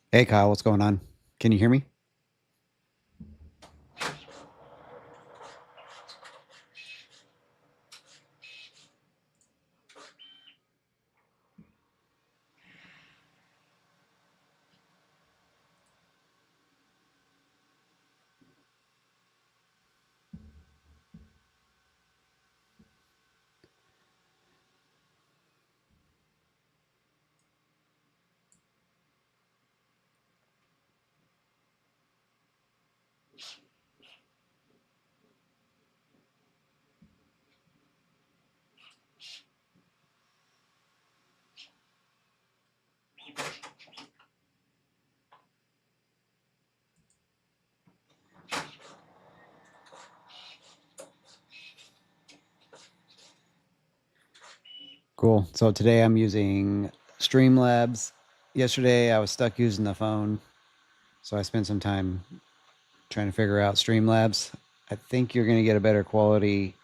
Hey, Kyle, what's going on? Can you hear me? Cool. So today I'm using Streamlabs. Yesterday I was stuck using the phone, so I spent some time trying to figure out Streamlabs. I think you're going to get a better quality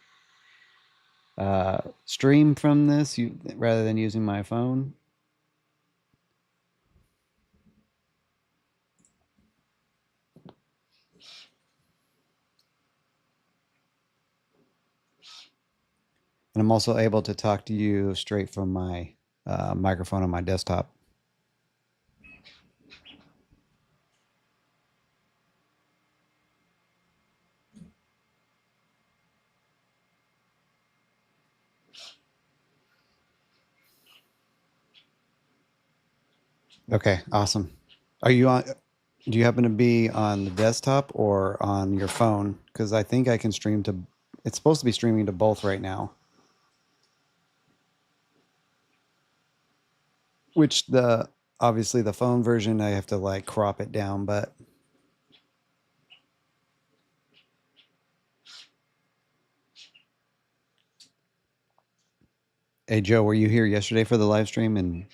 stream from this rather than using my phone. And I'm also able to talk to you straight from my microphone on my desktop. Okay, awesome. Are you on? Do you happen to be on the desktop or on your phone? Because I think I can stream to. It's supposed to be streaming to both right now. Which the obviously the phone version I have to like crop it down, but hey Joe, were you here yesterday for the live stream? And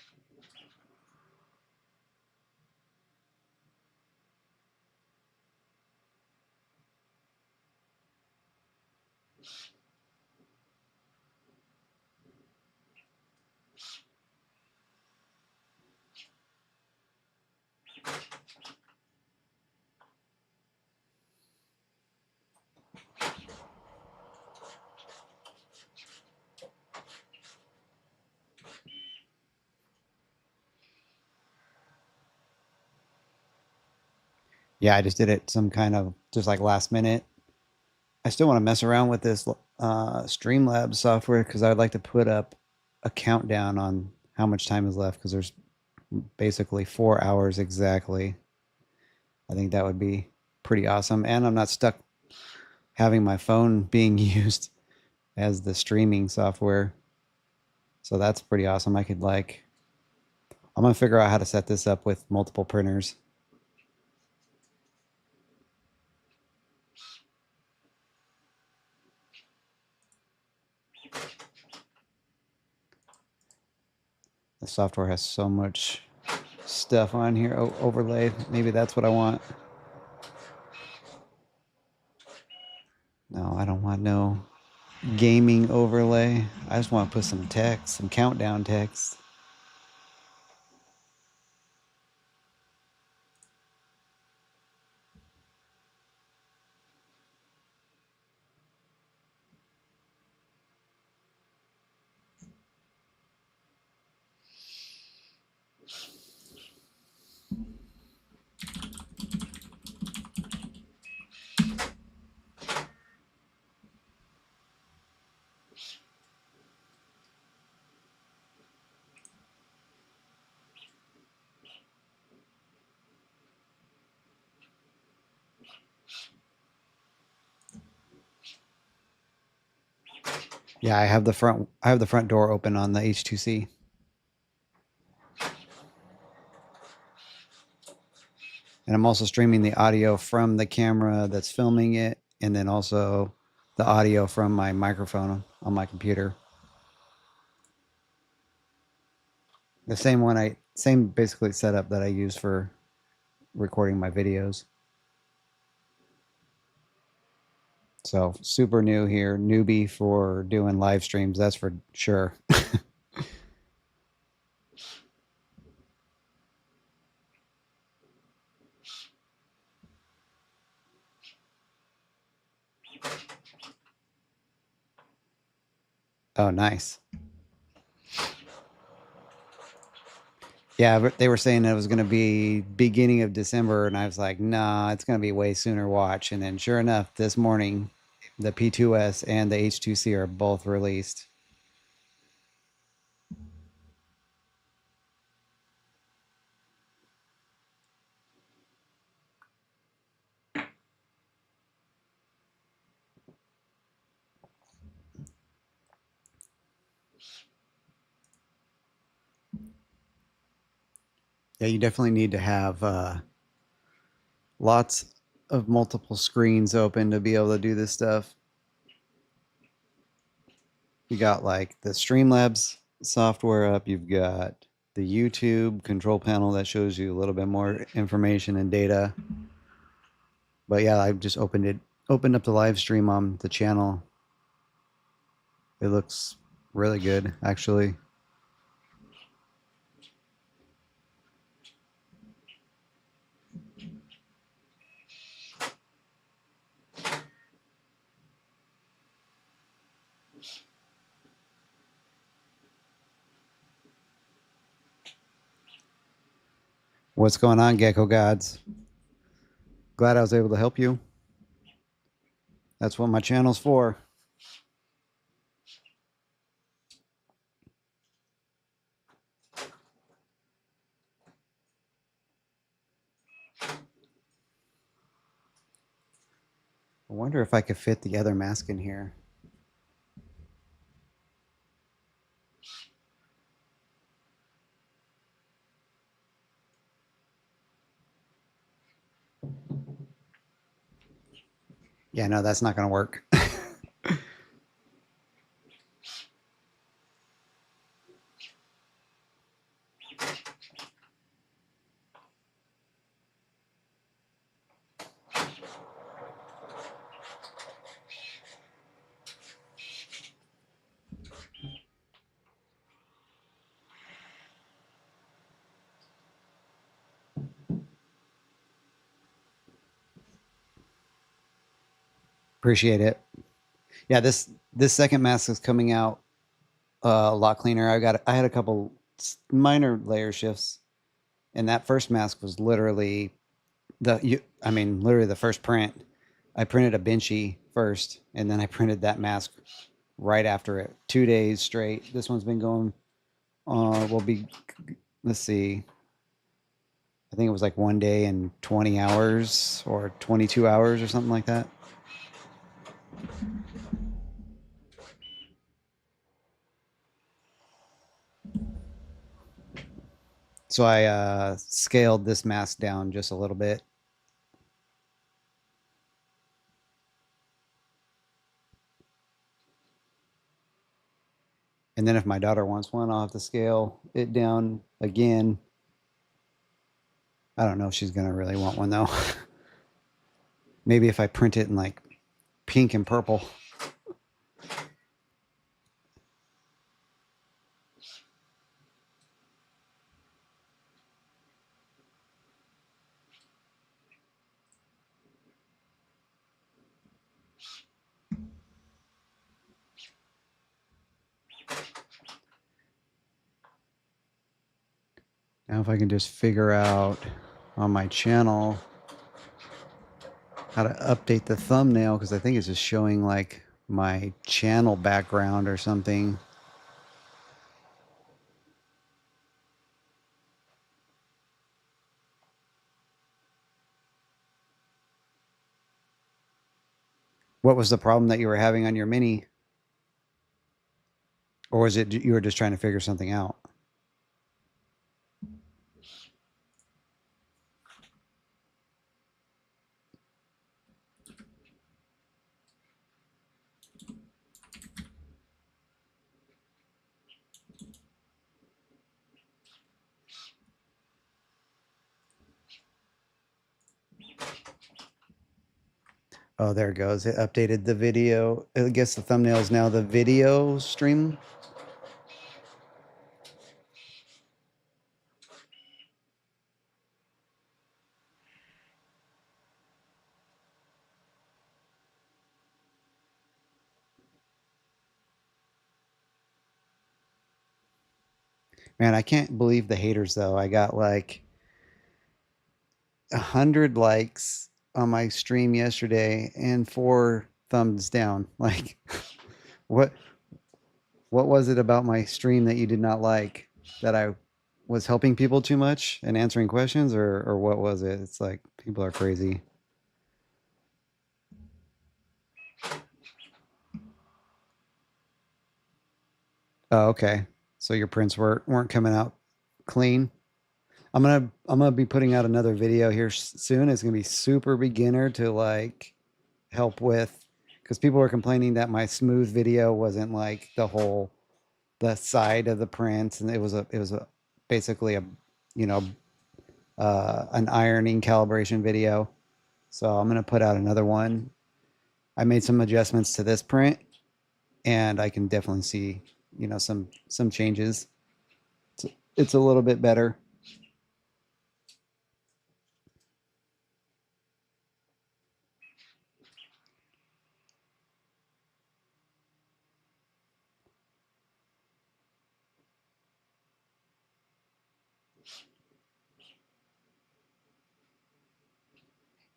yeah, I just did it some kind of just like last minute. I still want to mess around with this Streamlabs software because I'd like to put up a countdown on how much time is left because there's basically 4 hours exactly. I think that would be pretty awesome. And I'm not stuck having my phone being used as the streaming software. So that's pretty awesome. I'm going to figure out how to set this up with multiple printers. The software has so much stuff on here, overlay. Maybe that's what I want. No, I don't want no gaming overlay. I just want to put some text, some countdown text. Yeah, I have the front door open on the H2C. And I'm also streaming the audio from the camera that's filming it, and then also the audio from my microphone on my computer. The same basically setup that I use for recording my videos. So super new here, newbie for doing live streams, that's for sure. Oh, nice. Yeah, but they were saying it was going to be beginning of December, and I was like, nah, it's going to be way sooner. Watch. And then, sure enough, this morning, the P2S and the H2C are both released. Yeah, you definitely need to have lots of multiple screens open to be able to do this stuff. You got like the Streamlabs software up. You've got the YouTube control panel that shows you a little bit more information and data. But yeah, I've just opened up the live stream on the channel. It looks really good, actually. What's going on, Gecko Gods? Glad I was able to help you. That's what my channel's for. I wonder if I could fit the other mask in here. Yeah, no, that's not going to work. Appreciate it. Yeah, this second mask is coming out a lot cleaner. I had a couple minor layer shifts, and that first mask was literally literally the first print. I printed a benchy first, and then I printed that mask right after it. 2 days straight. This one's been going. Will be. Let's see. I think it was like 1 day and 20 hours or 22 hours or something like that. So I scaled this mask down just a little bit. And then if my daughter wants one, I'll have to scale it down again. I don't know if she's going to really want one though. Maybe if I print it in like pink and purple. Now, if I can just figure out on my channel how to update the thumbnail, because I think it's just showing like my channel background or something. What was the problem that you were having on your mini? Or was it you were just trying to figure something out? Oh, there it goes. It updated the video. I guess the thumbnail is now the video stream. Man, I can't believe the haters though. I got like 100 likes on my stream yesterday and 4 thumbs down. Like, what what was it about my stream that you did not like? That I was helping people too much and answering questions, or what was it? It's like people are crazy. Oh, okay. So your prints weren't coming out clean. I'm gonna be putting out another video here soon. It's gonna be super beginner to like help with, because people were complaining that my smooth video wasn't like the side of the print, and it was a basically a you know an ironing calibration video. So I'm gonna put out another one. I made some adjustments to this print, and I can definitely see some changes. It's a little bit better.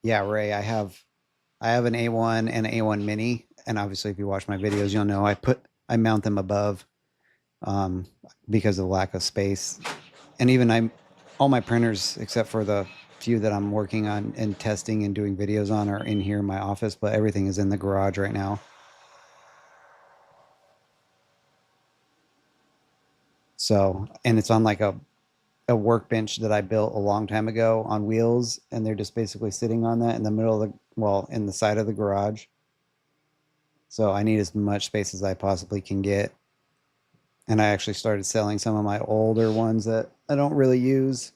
Yeah, Ray, I have an A1 and an A1 Mini, and obviously, if you watch my videos, you'll know I mount them above, um, because of the lack of space. And even all my printers, except for the few that I'm working on and testing and doing videos on, are in here in my office, but everything is in the garage right now. So, and it's on like a workbench that I built a long time ago on wheels, and they're just basically sitting on that in the middle of in the side of the garage. So I need as much space as I possibly can get. And I actually started selling some of my older ones that I don't really use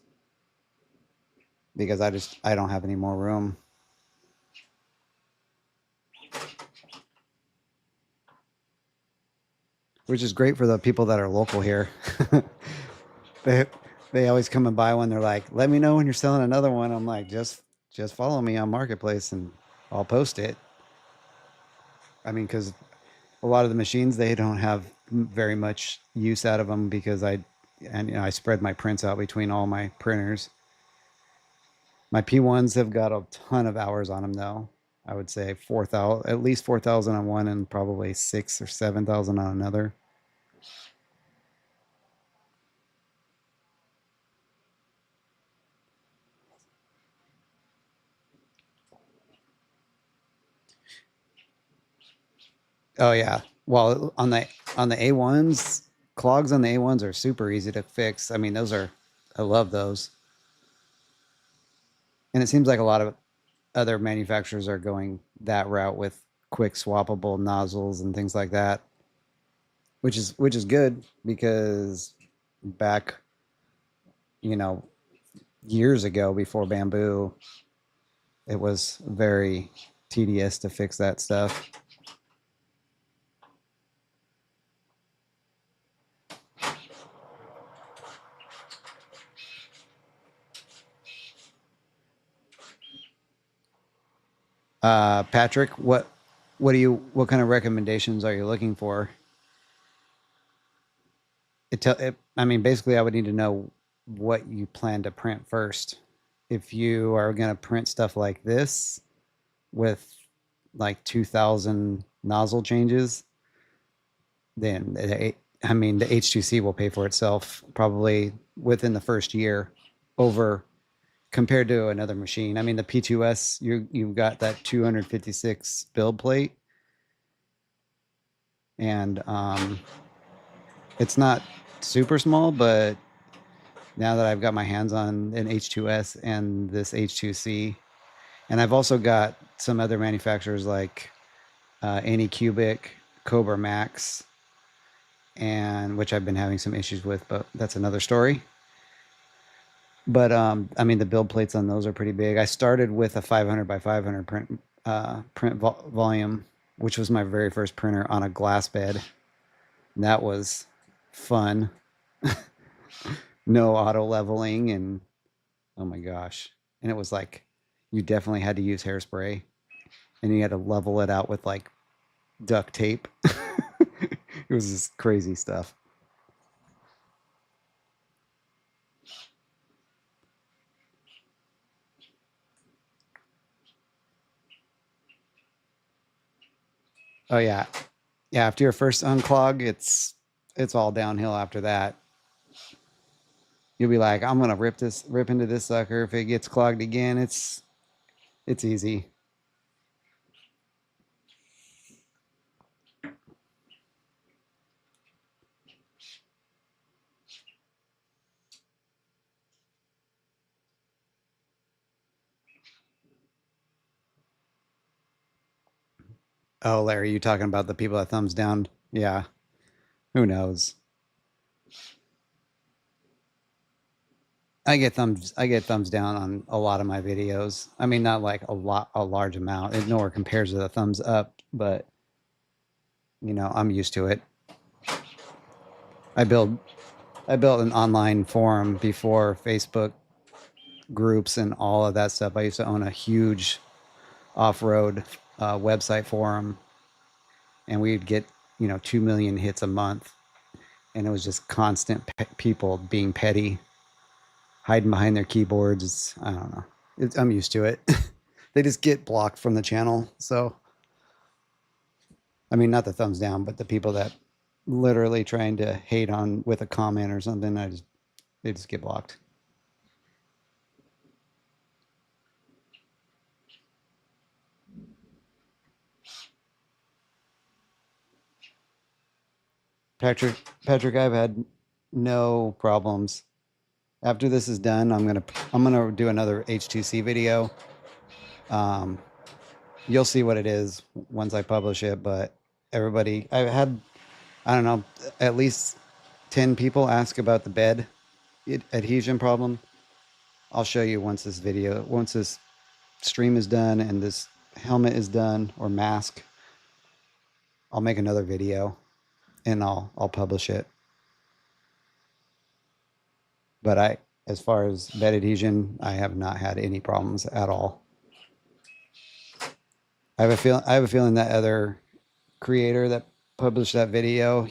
because I don't have any more room. Which is great for the people that are local here. they they always come and buy one. They're like, "Let me know when you're selling another one." I'm like, just follow me on Marketplace and I'll post it. I mean, because a lot of the machines, they don't have very much use out of them because I spread my prints out between all my printers. My P1s have got a ton of hours on them though. I would say 4,000, at least 4,000 on one, and probably 6 or 7,000 on another. Oh yeah. Well, on the A1s, clogs on the A1s are super easy to fix. I mean, I love those. And it seems like a lot of other manufacturers are going that route with quick swappable nozzles and things like that, which is good because back, you know, years ago before Bambu, it was very tedious to fix that stuff. Patrick, what kind of recommendations are you looking for? I mean, basically, I would need to know what you plan to print first. If you are going to print stuff like this with like 2,000 nozzle changes, then I mean, the H2C will pay for itself probably within the first year over compared to another machine. I mean, the P2S, you've got that 256 build plate, and It's not super small, but now that I've got my hands on an H2S and this H2C, and I've also got some other manufacturers like Anycubic, Cobra Max, and which I've been having some issues with, but that's another story. But I mean, the build plates on those are pretty big. I started with a 500 by 500 print volume, which was my very first printer on a glass bed. And that was fun. No auto leveling, and oh my gosh. And it was like you definitely had to use hairspray, and you had to level it out with like duct tape. It was just crazy stuff. Oh yeah. Yeah, after your first unclog, it's all downhill after that. You'll be like, I'm gonna rip into this sucker. If it gets clogged again, it's easy. Oh, Larry, you talking about the people that thumbs down? Yeah, who knows? I get thumbs down on a lot of my videos. I mean, not like a large amount. It nowhere compares to the thumbs up, but I'm used to it. I build I built an online forum before Facebook groups and all of that stuff. I used to own a huge off-road website forum, and we'd get 2 million hits a month, and it was just constant people being petty, hiding behind their keyboards. I don't know. I'm used to it. They just get blocked from the channel. So I mean, not the thumbs down, but the people that literally trying to hate on with a comment or something, they just get blocked. Patrick, Patrick, I've had no problems. After this is done, I'm gonna do another H2C video. Um, you'll see what it is once I publish it. But I've had, I don't know, at least 10 people ask about the bed adhesion problem. I'll show you once this stream is done and this helmet is done or mask. I'll make another video and I'll publish it. But as far as bed adhesion, I have not had any problems at all. I have a feeling that other creator that published that video,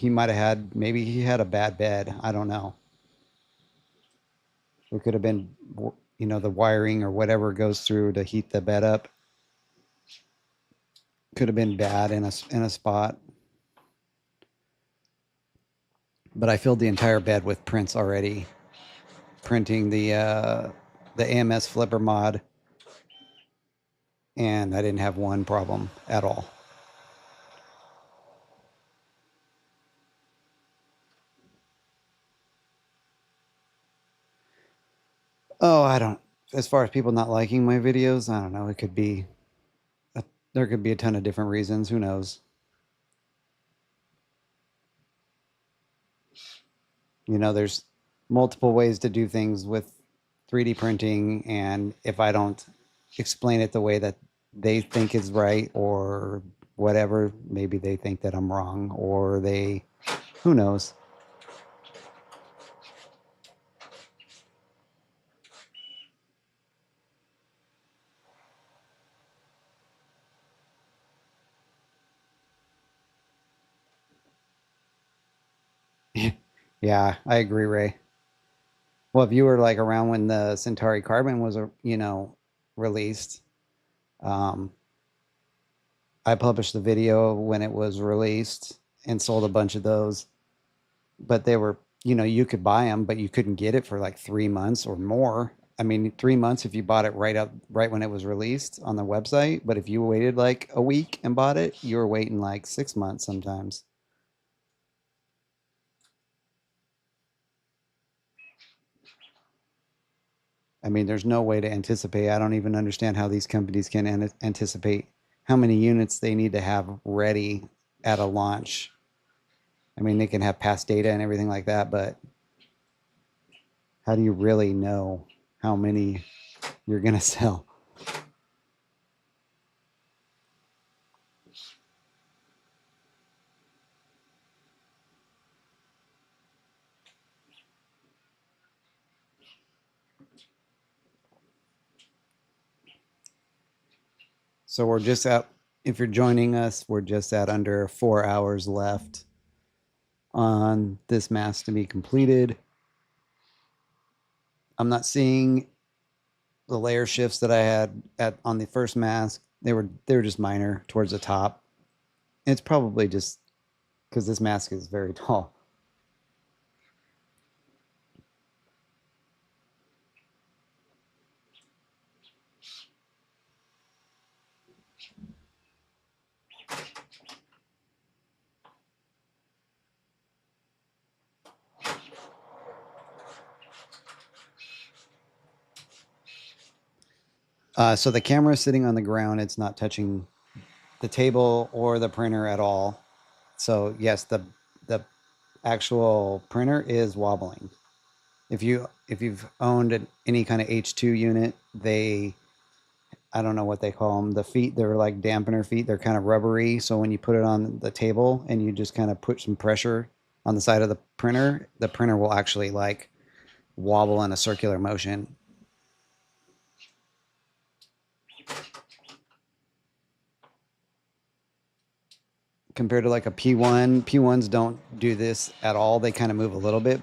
maybe he had a bad bed. I don't know. It could have been, the wiring or whatever goes through to heat the bed up. Could have been bad in a spot. But I filled the entire bed with prints already, printing the AMS flipper mod, and I didn't have one problem at all. Oh, I don't. As far as people not liking my videos, I don't know. There could be a ton of different reasons. Who knows? There's multiple ways to do things with 3D printing, and if I don't explain it the way that they think is right or whatever, maybe they think that I'm wrong, or who knows? Yeah, I agree, Ray. Well, if you were like around when the Centauri Carbon was, released, um, I published the video when it was released and sold a bunch of those. But they were, you could buy them, but you couldn't get it for like 3 months or more. I mean, 3 months if you bought it right when it was released on the website. But if you waited like a week and bought it, you were waiting like 6 months sometimes. I mean, there's no way to anticipate. I don't even understand how these companies can anticipate how many units they need to have ready at a launch. I mean, they can have past data and everything like that, but how do you really know how many you're going to sell? So we're just at, if you're joining us, we're just at under 4 hours left on this mask to be completed. I'm not seeing the layer shifts that I had at on the first mask. They were just minor towards the top. It's probably just because this mask is very tall. So the camera is sitting on the ground. It's not touching the table or the printer at all. So yes, the actual printer is wobbling. If you've owned any kind of H2 unit, they, I don't know what they call them. The feet, they're like dampener feet. They're kind of rubbery. So when you put it on the table and you just kind of put some pressure on the side of the printer will actually like wobble in a circular motion. Compared to like a P1, P1s don't do this at all. They kind of move a little bit,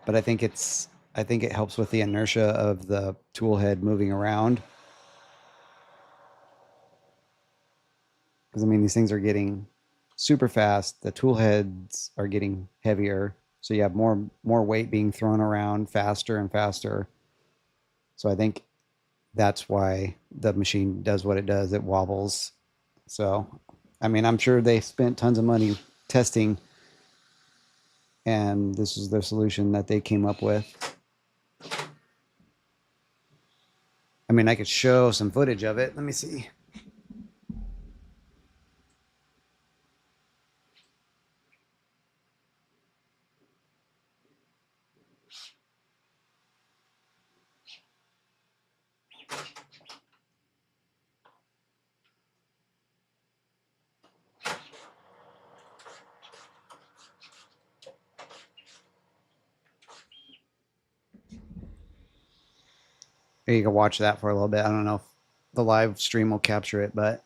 but I think it helps with the inertia of the tool head moving around. Because I mean, these things are getting super fast. The tool heads are getting heavier, so you have more weight being thrown around faster and faster. So I think that's why the machine does what it does. It wobbles. So, I mean, I'm sure they spent tons of money testing, and this is the solution that they came up with. I mean, I could show some footage of it. Let me see. You can watch that for a little bit. I don't know if the live stream will capture it, but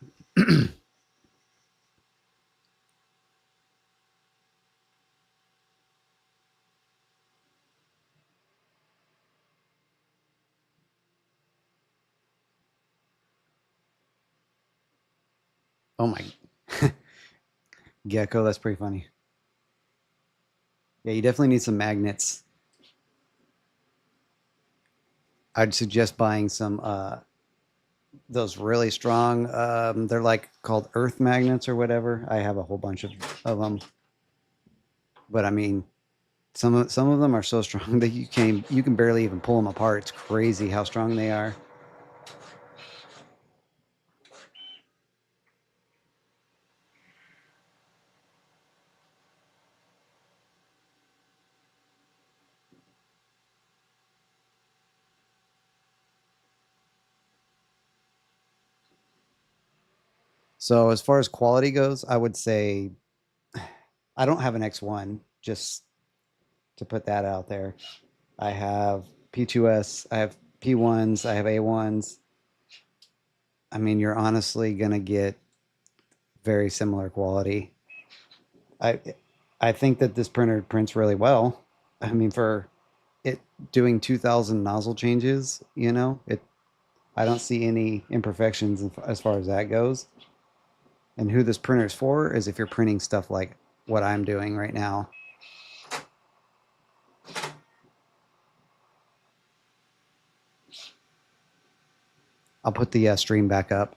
oh my gecko, that's pretty funny. Yeah, you definitely need some magnets. I'd suggest buying some those really strong. They're like called earth magnets or whatever. I have a whole bunch of them, but I mean, some of them are so strong that you can barely even pull them apart. It's crazy how strong they are. So as far as quality goes, I would say I don't have an X1, just to put that out there. I have P2S, I have P1s, I have A1s. I mean, you're honestly going to get very similar quality. I I think that this printer prints really well. I mean, for it doing 2,000 nozzle changes, I don't see any imperfections as far as that goes. And who this printer is for is if you're printing stuff like what I'm doing right now. I'll put the stream back up.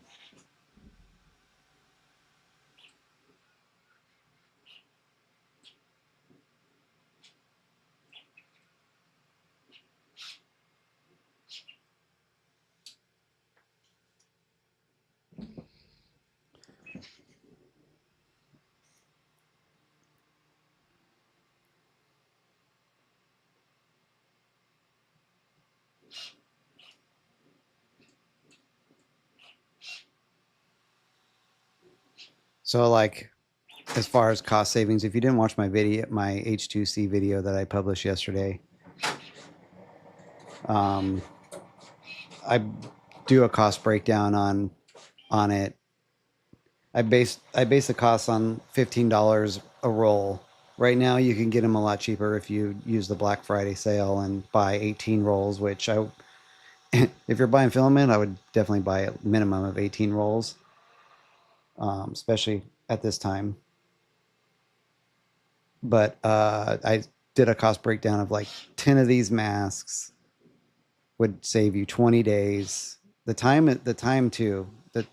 So like as far as cost savings, if you didn't watch my video, my H2C video that I published yesterday, um, I do a cost breakdown on it. I base the costs on $15 a roll. Right now, you can get them a lot cheaper if you use the Black Friday sale and buy 18 rolls. Which I, if you're buying filament, I would definitely buy a minimum of 18 rolls, especially at this time. But I did a cost breakdown of like 10 of these masks would save you 20 days. The time too. The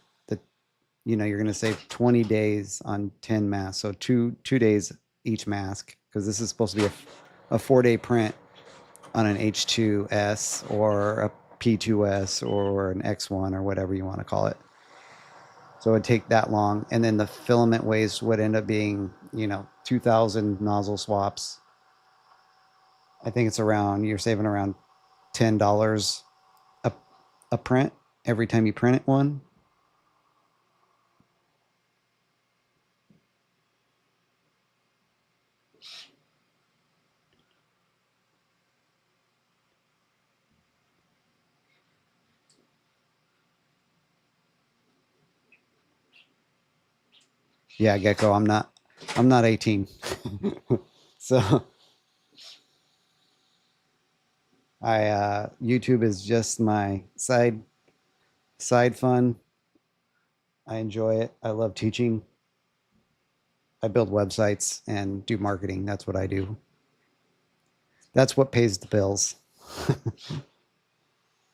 you're going to save 20 days on 10 masks. So two days each mask, because this is supposed to be a 4-day print on an H2S or a P2S or an X1 or whatever you want to call it. So it would take that long. And then the filament waste would end up being, 2,000 nozzle swaps. I think you're saving around $10 a, a print every time you print it one. Yeah, Gecko, I'm not 18. So YouTube is just my side fun. I enjoy it. I love teaching. I build websites and do marketing. That's what I do. That's what pays the bills.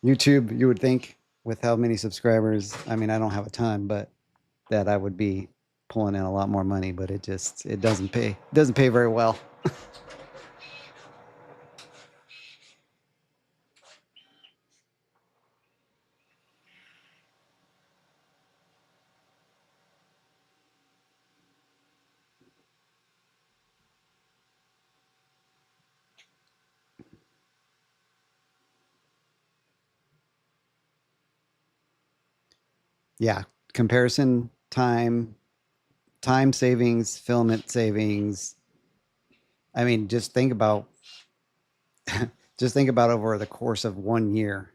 YouTube, you would think, with how many subscribers, I mean, I don't have a ton, but that I would be pulling in a lot more money, but it doesn't pay. It doesn't pay very well. Yeah. Comparison, time savings, filament savings. I mean, just think about over the course of 1 year.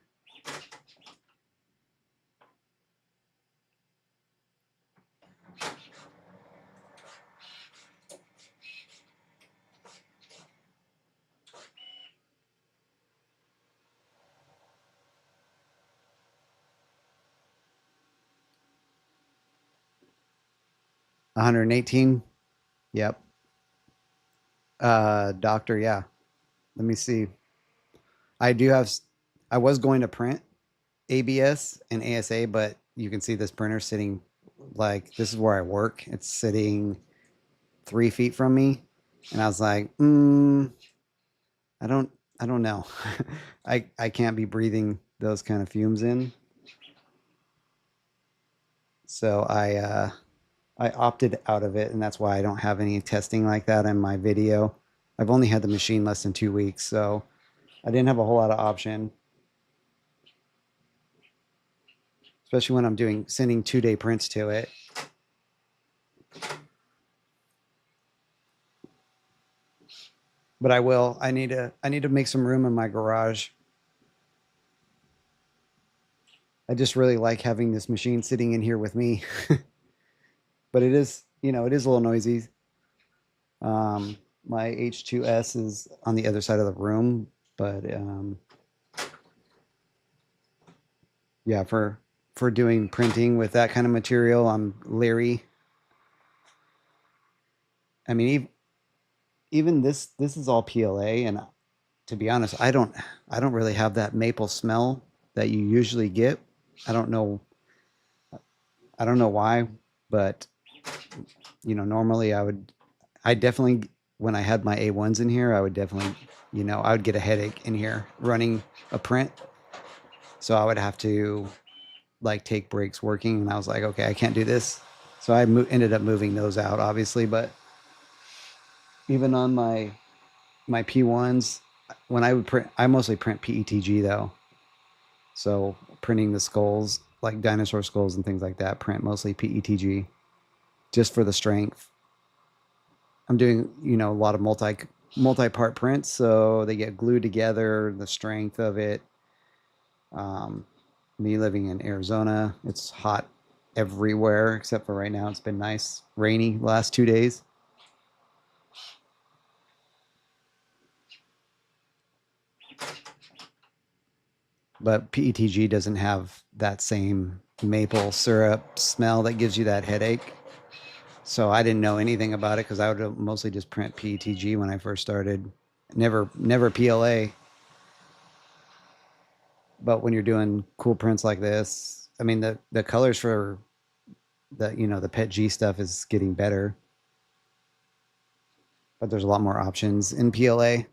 118. Yep. Doctor, yeah. Let me see. I do have I was going to print ABS and ASA, but you can see this printer sitting, like, this is where I work. It's sitting 3 feet from me. And I was like, I don't I don't know. I can't be breathing those kind of fumes in. So I opted out of it, and that's why I don't have any testing like that in my video. I've only had the machine less than 2 weeks, so I didn't have a whole lot of option, especially when I'm sending 2-day prints to it. But I will. I need to make some room in my garage. I just really like having this machine sitting in here with me. But it is a little noisy. My H2S is on the other side of the room, but yeah, for doing printing with that kind of material, I'm leery. I mean, even this is all PLA, and to be honest, I don't really have that maple smell that you usually get. I don't know I don't know why, but normally I definitely, when I had my A1s in here, I would definitely, I would get a headache in here running a print. So I would have to like take breaks working, and I was like, okay, I can't do this. So ended up moving those out, obviously. But even on my P1s, when I would print, I mostly print PETG though. So printing the skulls, like dinosaur skulls and things like that, print mostly PETG. just for the strength. I'm doing, a lot of multi-part prints, so they get glued together, the strength of it. Um, Me living in Arizona, it's hot everywhere except for right now. It's been nice, rainy the last 2 days. But PETG doesn't have that same maple syrup smell that gives you that headache. So I didn't know anything about it because I would mostly just print PETG when I first started. Never PLA. But when you're doing cool prints like this, I mean the colors for the PET G stuff is getting better, but there's a lot more options in PLA.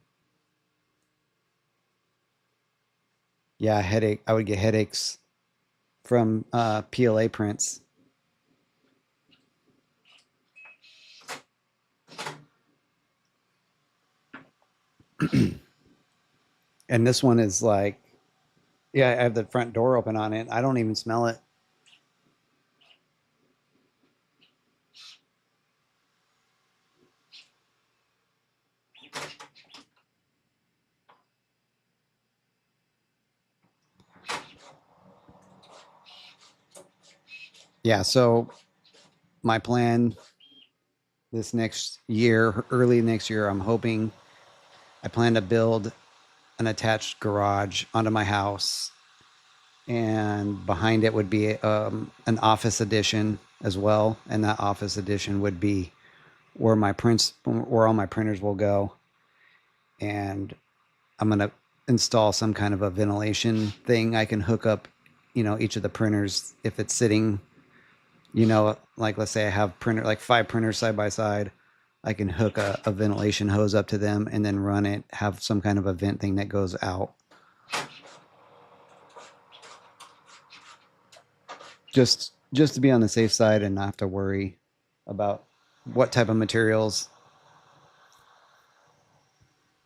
Yeah, headache. I would get headaches from PLA prints. And this one is like, yeah, I have the front door open on it. I don't even smell it. Yeah, so my plan this next year, early next year, I'm hoping I plan to build an attached garage onto my house, and behind it would be an office addition as well, and that office addition would be where all my printers will go, and I'm gonna install some kind of a ventilation thing I can hook up, each of the printers if it's sitting, like let's say I have like 5 printers side by side. I can hook a ventilation hose up to them and then run it, have some kind of a vent thing that goes out. Just to be on the safe side and not have to worry about what type of materials.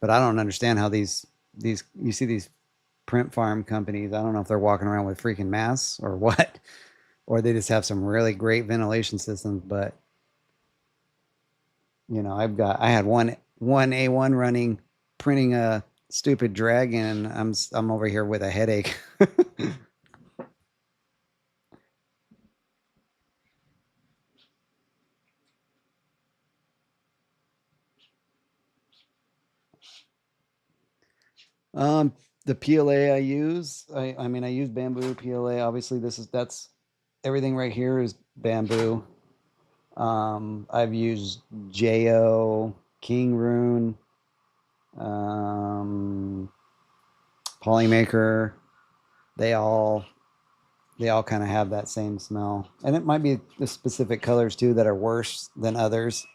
But I don't understand how these you see these print farm companies. I don't know if they're walking around with freaking masks or what, or they just have some really great ventilation systems. But I had one A1 running, printing a stupid dragon. I'm over here with a headache. um, the PLA I use, I mean I use Bambu PLA. Obviously, that's everything right here is Bambu. I've used Jo, King Rune, um, Polymaker. They all they all kind of have that same smell, and it might be the specific colors too that are worse than others.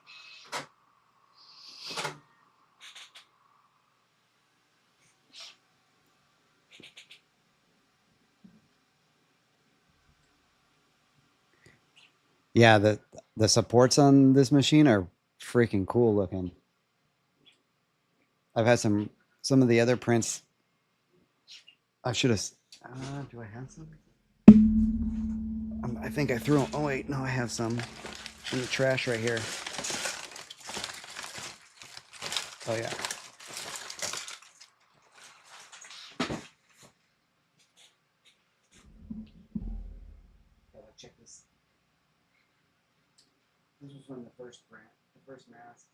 Yeah, the supports on this machine are freaking cool looking. I've had some of the other prints. I should have. Do I have some? I think I threw them. Oh wait, no, I have some in the trash right here. Oh yeah. Check this. This was from the first print, the first mask.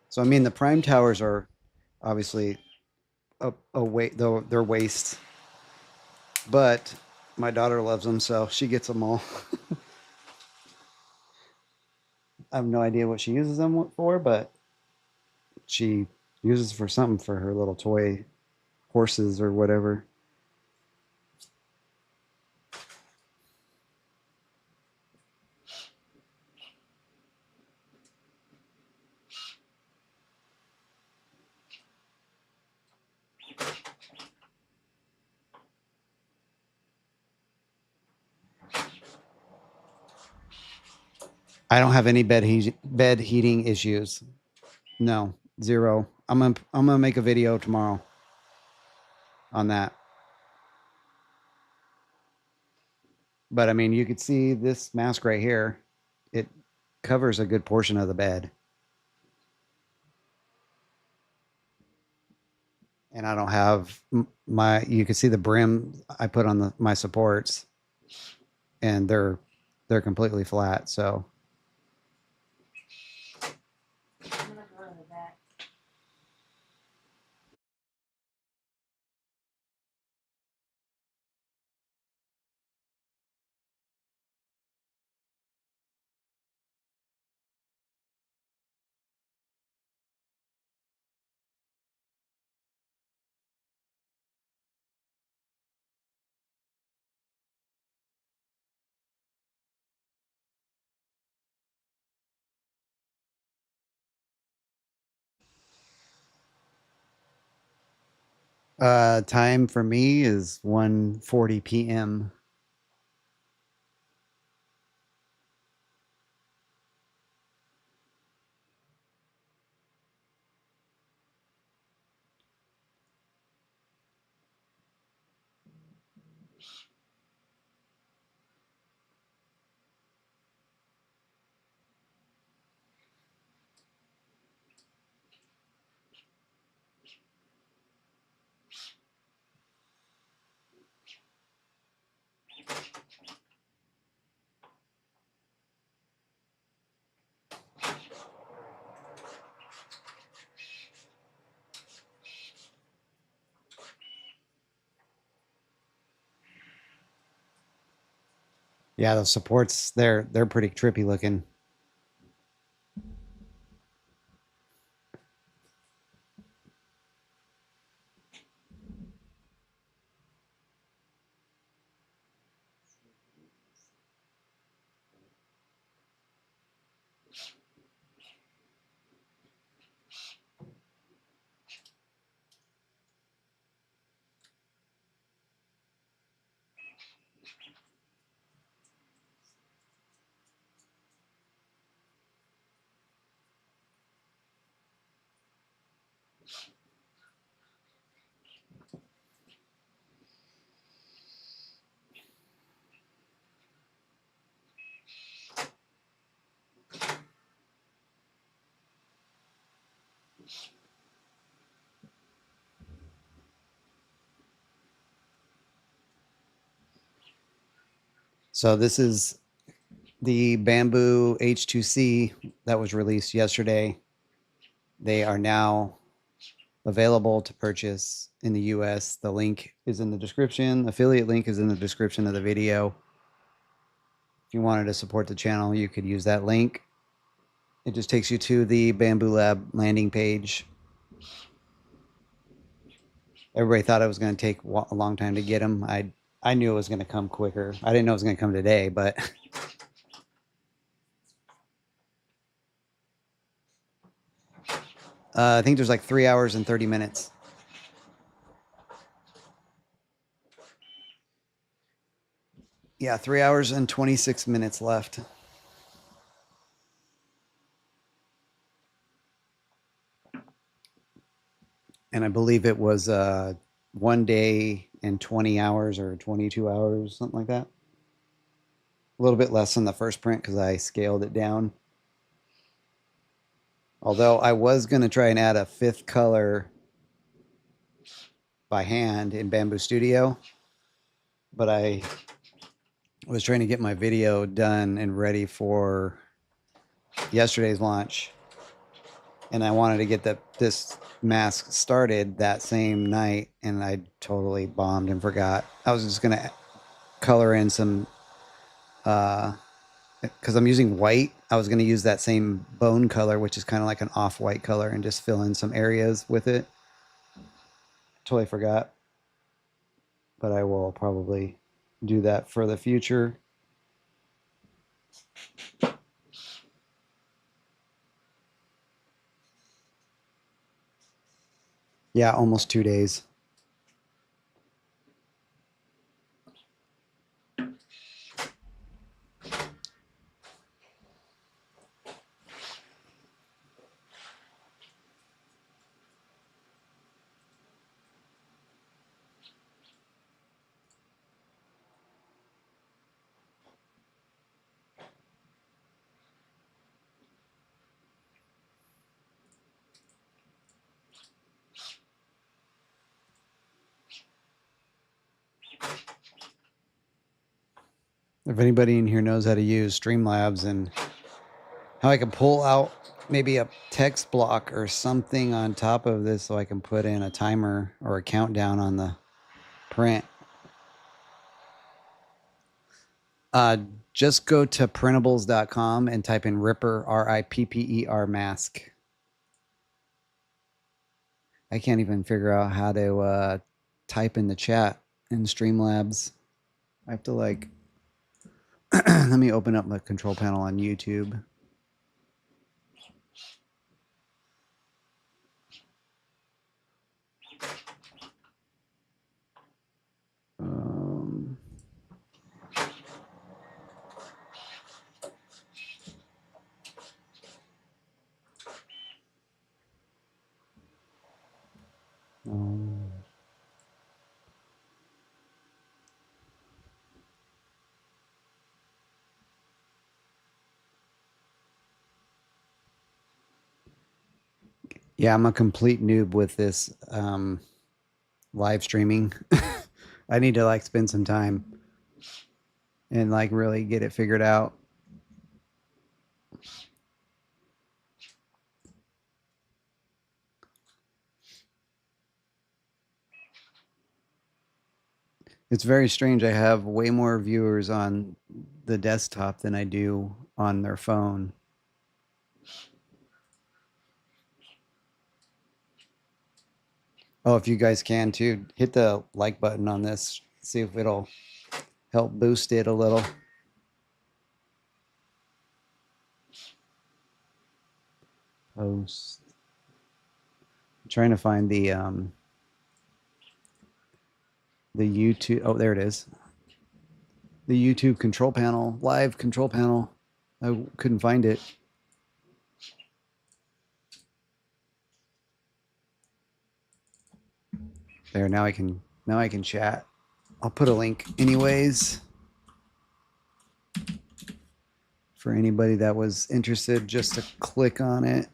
So I mean, the prime towers are obviously a weight, though they're waste, but my daughter loves them, so she gets them all. I have no idea what she uses them for, but she uses for something for her little toy horses or whatever. I don't have any bed heating issues. No, zero. I'm gonna make a video tomorrow on that. But I mean, you could see this mask right here. It covers a good portion of the bed. And I don't have my, you can see the brim I put on my supports, and they're completely flat. So time for me is 1:40 p.m. Yeah, the supports they're pretty trippy looking. So this is the Bambu H2C that was released yesterday. They are now available to purchase in the US. The link is in the description. Affiliate link is in the description of the video. If you wanted to support the channel, you could use that link. It just takes you to the Bambu Lab landing page. Everybody thought it was going to take a long time to get them. I knew it was going to come quicker. I didn't know it was going to come today, but I think there's like 3 hours and 30 minutes. Yeah, 3 hours and 26 minutes left. And I believe it was 1 day and 20 hours or 22 hours, something like that. A little bit less than the first print because I scaled it down. Although I was going to try and add a fifth color by hand in Bambu Studio, but I was trying to get my video done and ready for yesterday's launch, and I wanted to get this mask started that same night, and I totally bombed and forgot. I was just gonna color in some because I'm using white. I was gonna use that same bone color, which is kind of like an off-white color, and just fill in some areas with it. Totally forgot, but I will probably do that for the future. Yeah, almost 2 days. If anybody in here knows how to use Streamlabs and how I can pull out maybe a text block or something on top of this so I can put in a timer or a countdown on the print. Uh, just go to printables.com and type in Ripper, R-I-P-P-E-R mask. I can't even figure out how to type in the chat in Streamlabs. I have to like, let me open up my control panel on YouTube. Um, um, yeah, I'm a complete noob with this live streaming. I need to like spend some time and like really get it figured out. It's very strange. I have way more viewers on the desktop than I do on their phone. Oh, if you guys can too, hit the like button on this. See if it'll help boost it a little. Post. I'm trying to find the YouTube. Oh, there it is. The YouTube control panel, live control panel. I couldn't find it. There, now I can chat. I'll put a link anyways for anybody that was interested just to click on it.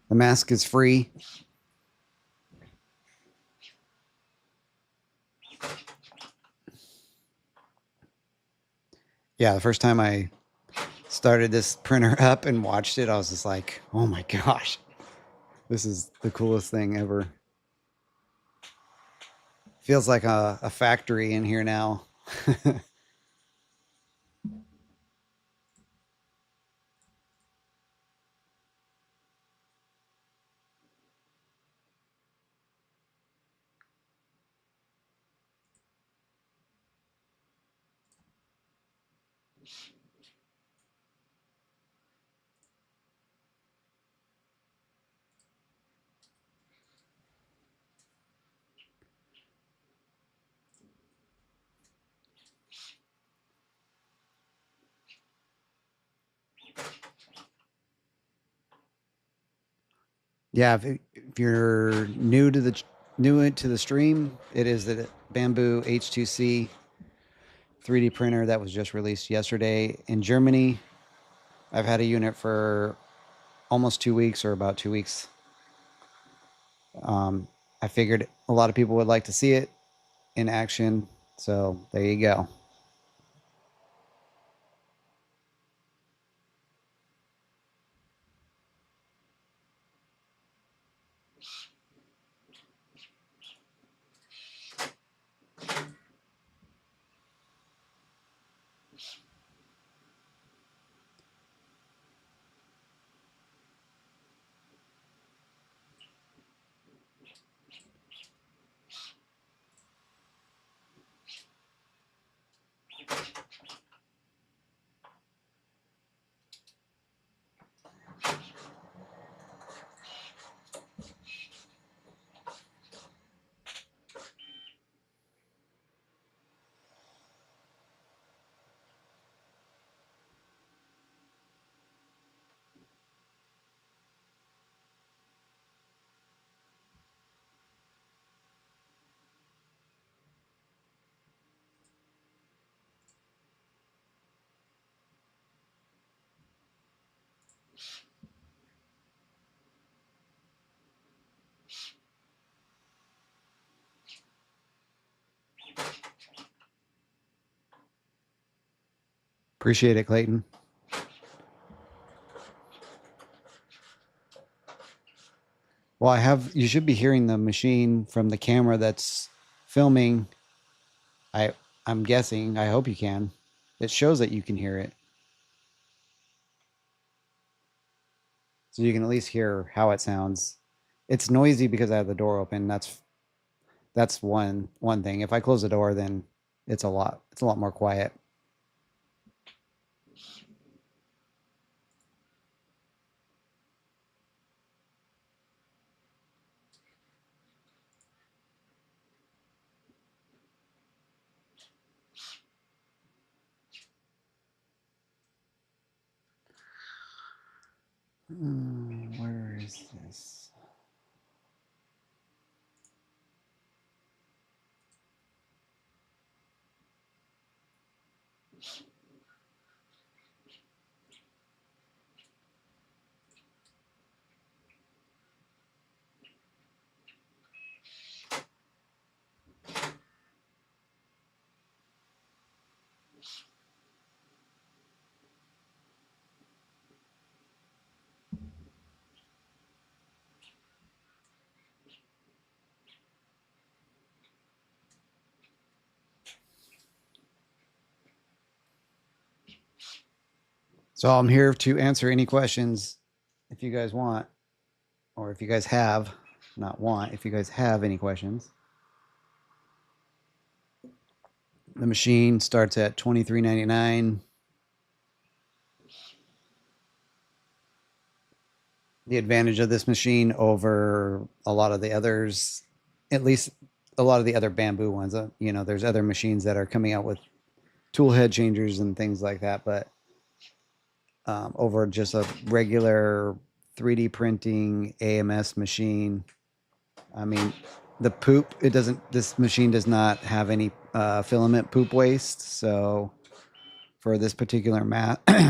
The mask is free. Yeah, the first time I started this printer up and watched it, I was just like, oh my gosh, this is the coolest thing ever. Feels like a factory in here now. Yeah, if you're new to the stream, it is the Bambu H2C 3D printer that was just released yesterday in Germany. I've had a unit for almost 2 weeks or about 2 weeks. I figured a lot of people would like to see it in action, so there you go. Appreciate it, Clayton. Well, you should be hearing the machine from the camera that's filming. I, I'm guessing, I hope you can. It shows that you can hear it. So you can at least hear how it sounds. It's noisy because I have the door open. That's one thing. If I close the door, then it's a lot more quiet. Where is this? So I'm here to answer any questions if you guys want, or if you guys have, not want, if you guys have any questions. The machine starts at $23.99. The advantage of this machine over a lot of the others, at least a lot of the other Bambu ones, there's other machines that are coming out with tool head changers and things like that, but over just a regular 3D printing AMS machine, I mean, the poop, this machine does not have any filament poop waste. So for this particular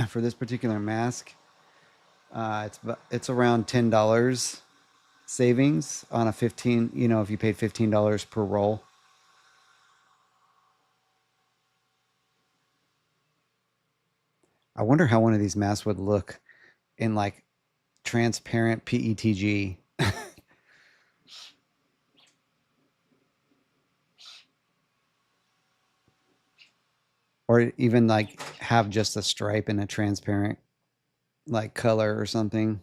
for this particular mask, it's around $10 savings on a 15, if you paid $15 per roll. I wonder how one of these masks would look in like transparent PETG. Or even like have just a stripe in a transparent like color or something.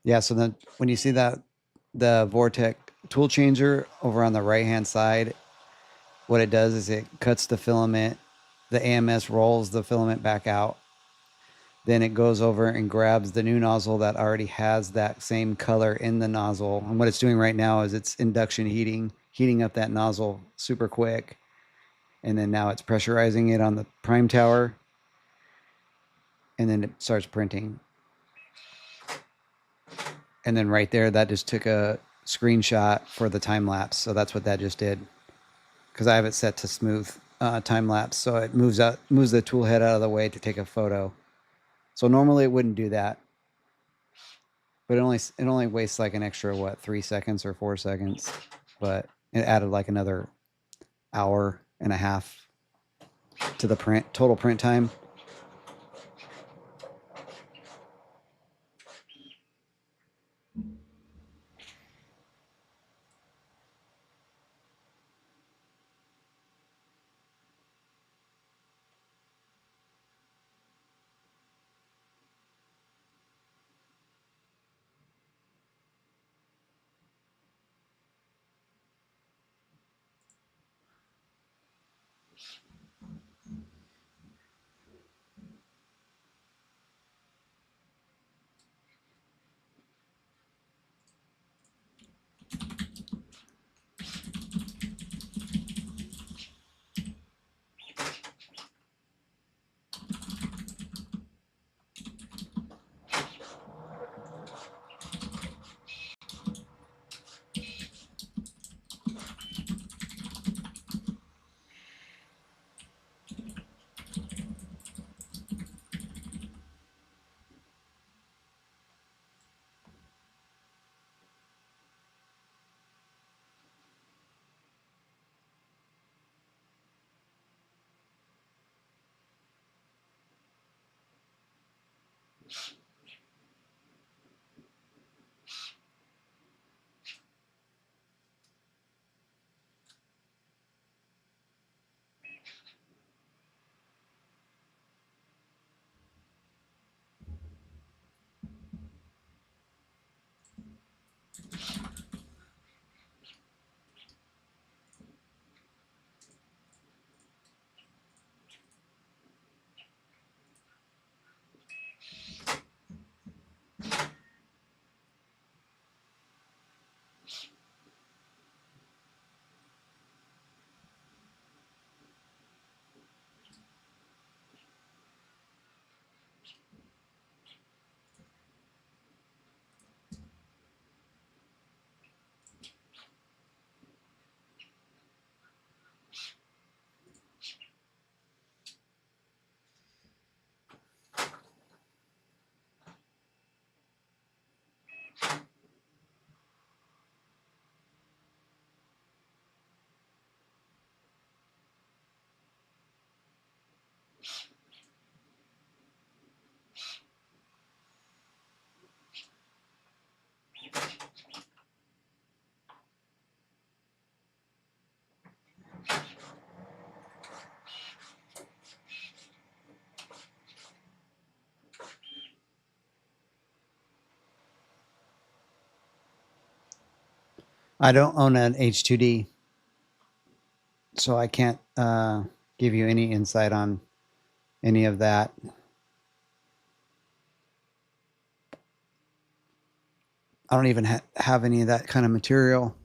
Yeah, so then when you see that the Vortex tool changer over on the right hand side, what it does is it cuts the filament, the AMS rolls the filament back out. Then it goes over and grabs the new nozzle that already has that same color in the nozzle. And what it's doing right now is it's induction heating up that nozzle super quick. And then now it's pressurizing it on the prime tower. And then it starts printing. And then right there, that just took a screenshot for the time lapse. So that's what that just did. Because I have it set to smooth time lapse. So it moves the tool head out of the way to take a photo. So normally it wouldn't do that. But it only wastes like an extra 3 seconds or 4 seconds. But it added like another hour and a half to the total print time. I don't own an H2D, so I can't give you any insight on any of that. I don't even have any of that kind of material.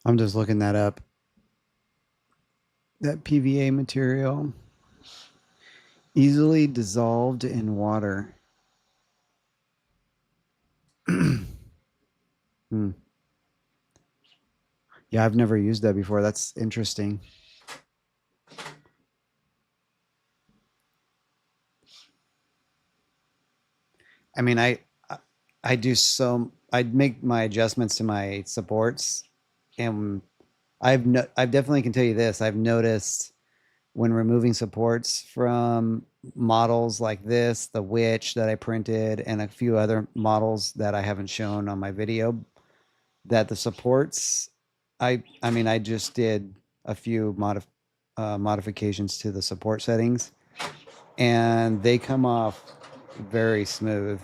I'm just looking that up. That PVA material easily dissolved in water. Hmm. Yeah, I've never used that before. That's interesting. I mean, I do so I'd make my adjustments to my supports, and I've definitely can tell you this. I've noticed when removing supports from models like this, the witch that I printed, and a few other models that I haven't shown on my video, that the supports, I mean, I just did a few modifications to the support settings, and they come off very smooth.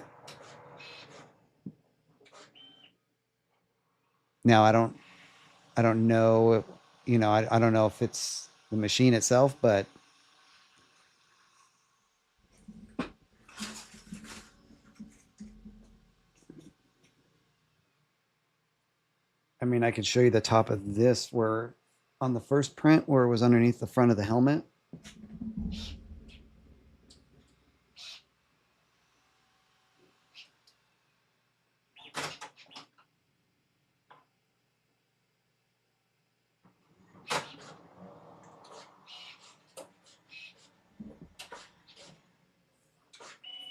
Now I don't know, you know, I don't know if it's the machine itself, but I mean, I could show you the top of this where on the first print where it was underneath the front of the helmet.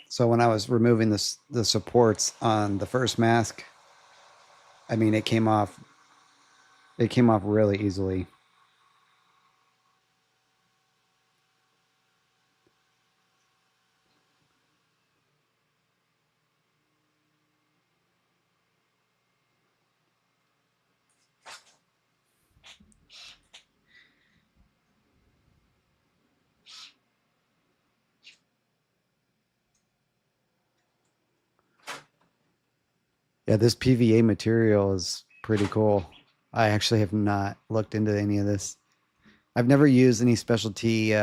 So when I was removing the supports on the first mask, I mean, it came off really easily. Yeah, this PVA material is pretty cool. I actually have not looked into any of this. I've never used any specialty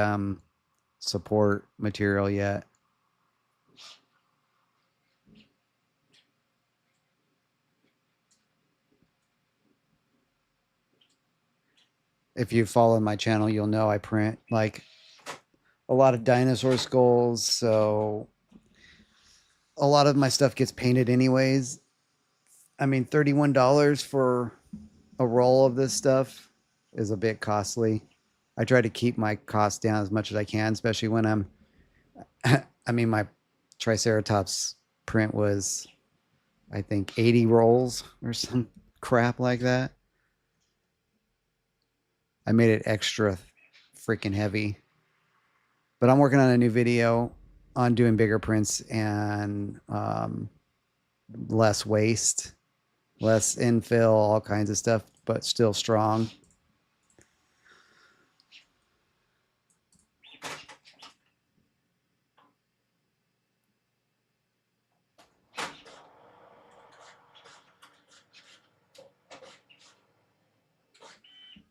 support material yet. if you follow my channel, you'll know I print like a lot of dinosaur skulls. So a lot of my stuff gets painted anyways. I mean, $31 for a roll of this stuff is a bit costly. I try to keep my costs down as much as I can, especially when I'm, I mean, my Triceratops print was, I think, 80 rolls or some crap like that. I made it extra freaking heavy. But I'm working on a new video on doing bigger prints and less waste, less infill, all kinds of stuff, but still strong.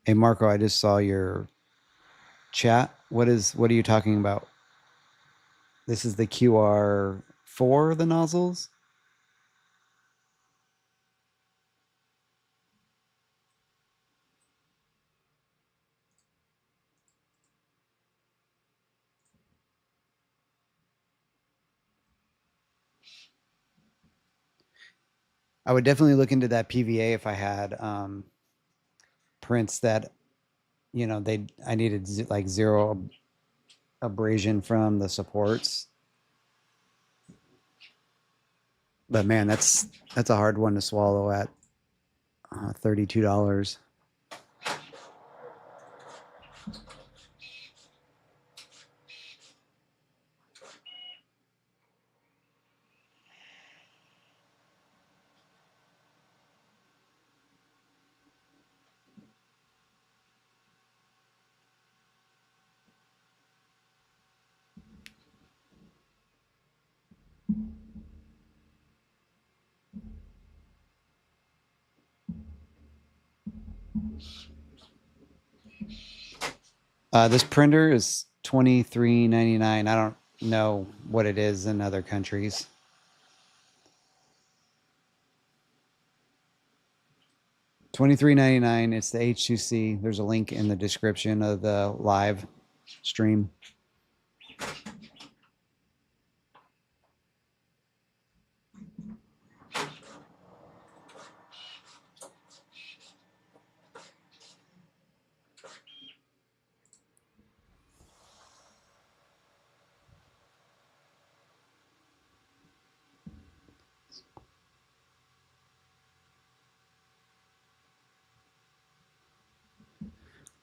Hey Marco, I just saw your chat. What are you talking about? This is the QR for the nozzles? I would definitely look into that PVA if I had prints that, I needed like zero abrasion from the supports. But man, that's a hard one to swallow at $32. This printer is $23.99. I don't know what it is in other countries. $23.99. It's the H2C. There's a link in the description of the live stream.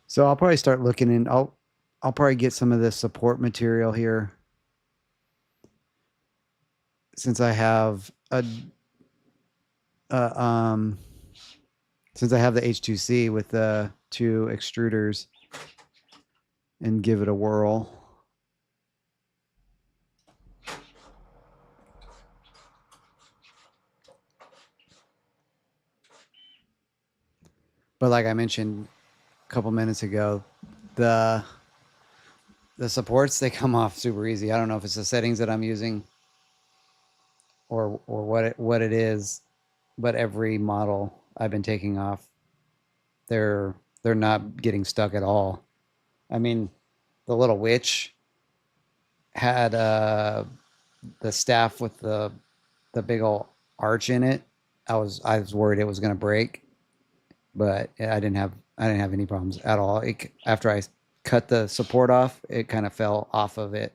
So I'll probably start looking in. I'll probably get some of the support material here since I have a since I have the H2C with the two extruders and give it a whirl. But like I mentioned a couple minutes ago, the the supports, they come off super easy. I don't know if it's the settings that I'm using or what it is, but every model I've been taking off, they're not getting stuck at all. I mean, the little witch had the staff with the big old arch in it. I was worried it was going to break, but I didn't have any problems at all. After I cut the support off, it kind of fell off of it.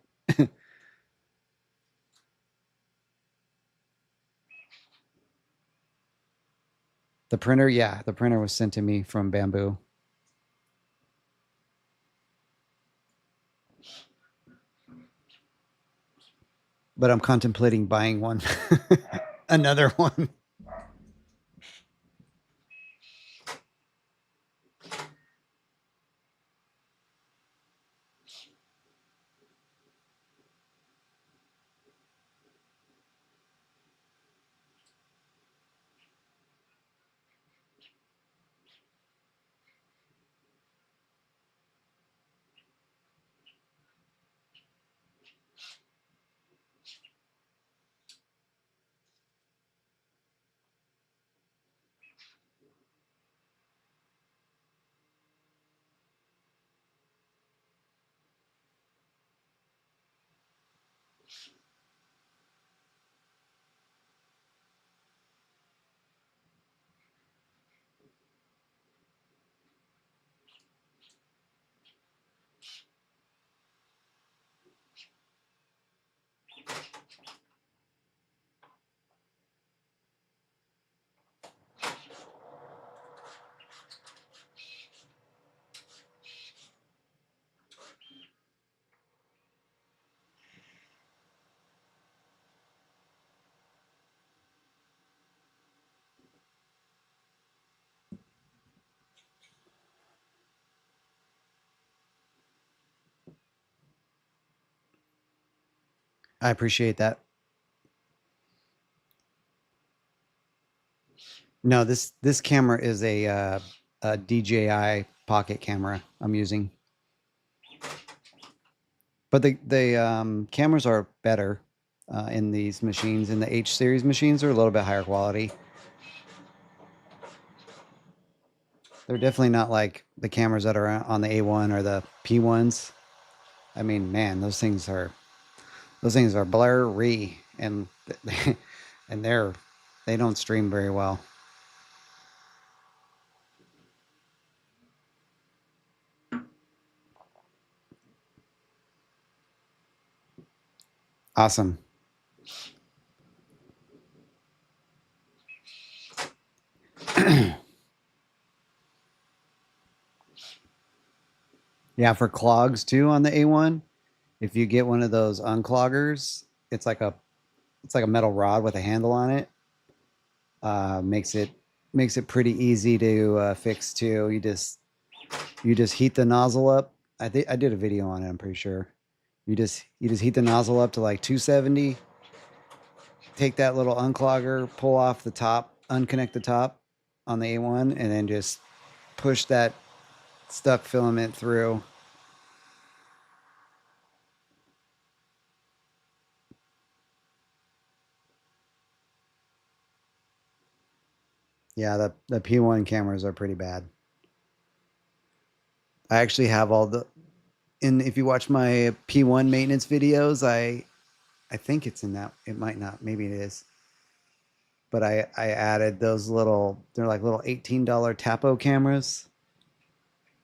The printer, yeah, the printer was sent to me from Bambu. But I'm contemplating buying one, another one. I appreciate that. No, this camera is a DJI pocket camera I'm using, but the cameras are better in these machines. In the H series machines, are a little bit higher quality. They're definitely not like the cameras that are on the A1 or the P1s. I mean, man, those things are blurry and and they don't stream very well. Awesome. Yeah, for clogs too on the A1, if you get one of those uncloggers, it's like a metal rod with a handle on it. Makes it pretty easy to fix too. You just heat the nozzle up. I did a video on it. I'm pretty sure. You just heat the nozzle up to like 270. Take that little unclogger, pull off the top, unconnect the top on the A1, and then just push that stuck filament through. Yeah, the P1 cameras are pretty bad. I actually have all the and if you watch my P1 maintenance videos, I think it's in that. It might not. Maybe it is. But I added those little. They're like little $18 Tapo cameras,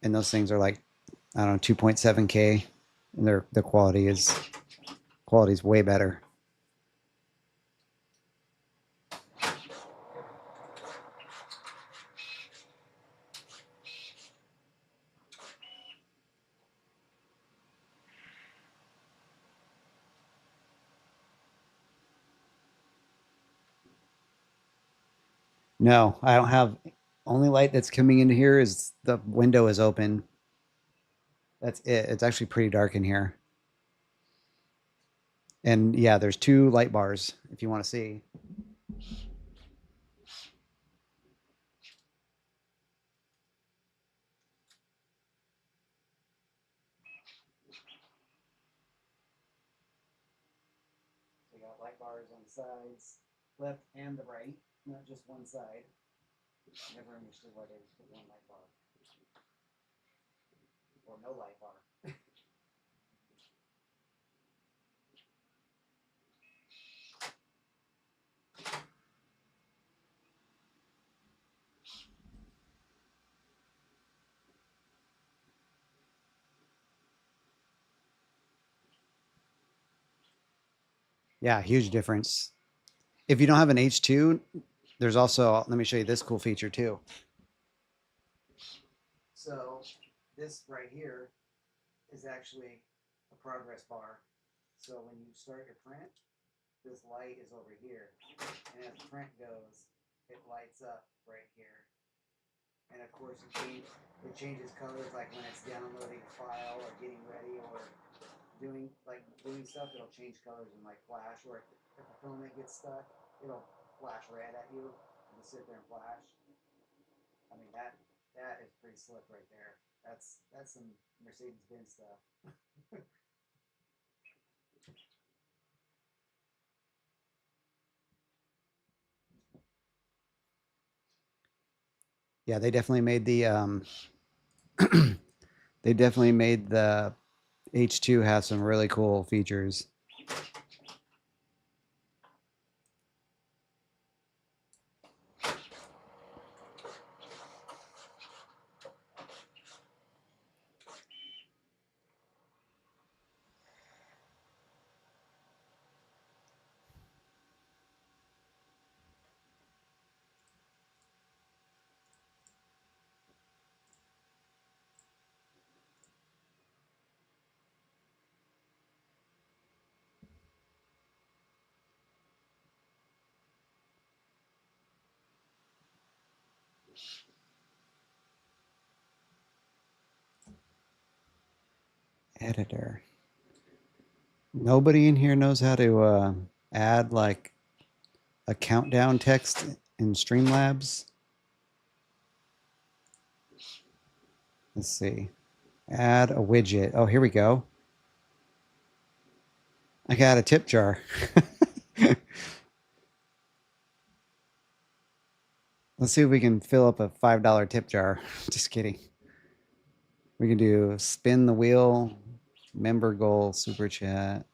and those things are like I don't know 2.7K, and their quality is way better. No, I don't have. Only light that's coming in here is the window is open. That's it. It's actually pretty dark in here. And yeah, there's two light bars if you want to see. So you got light bars on the sides, left and the right, not just one side. Never understood why they put one light bar or no light bar. Yeah, huge difference. If you don't have an H2, there's also, let me show you this cool feature too. So this right here is actually a progress bar. So when you start your print, this light is over here. And as the print goes, it lights up right here. And of course, it changes colors like when it's downloading a file or getting ready or doing stuff. It'll change colors and like flash. Or if the filament gets stuck, it'll flash red at you and just sit there and flash. I mean that is pretty slick right there. That's some Mercedes Benz stuff. Yeah, they definitely made the H2 have some really cool features. Editor. Nobody in here knows how to add like a countdown text in Streamlabs. Let's see. Add a widget. Oh, here we go. I got a tip jar. Let's see if we can fill up a $5 tip jar. Just kidding. We can do spin the wheel, member goal, super chat,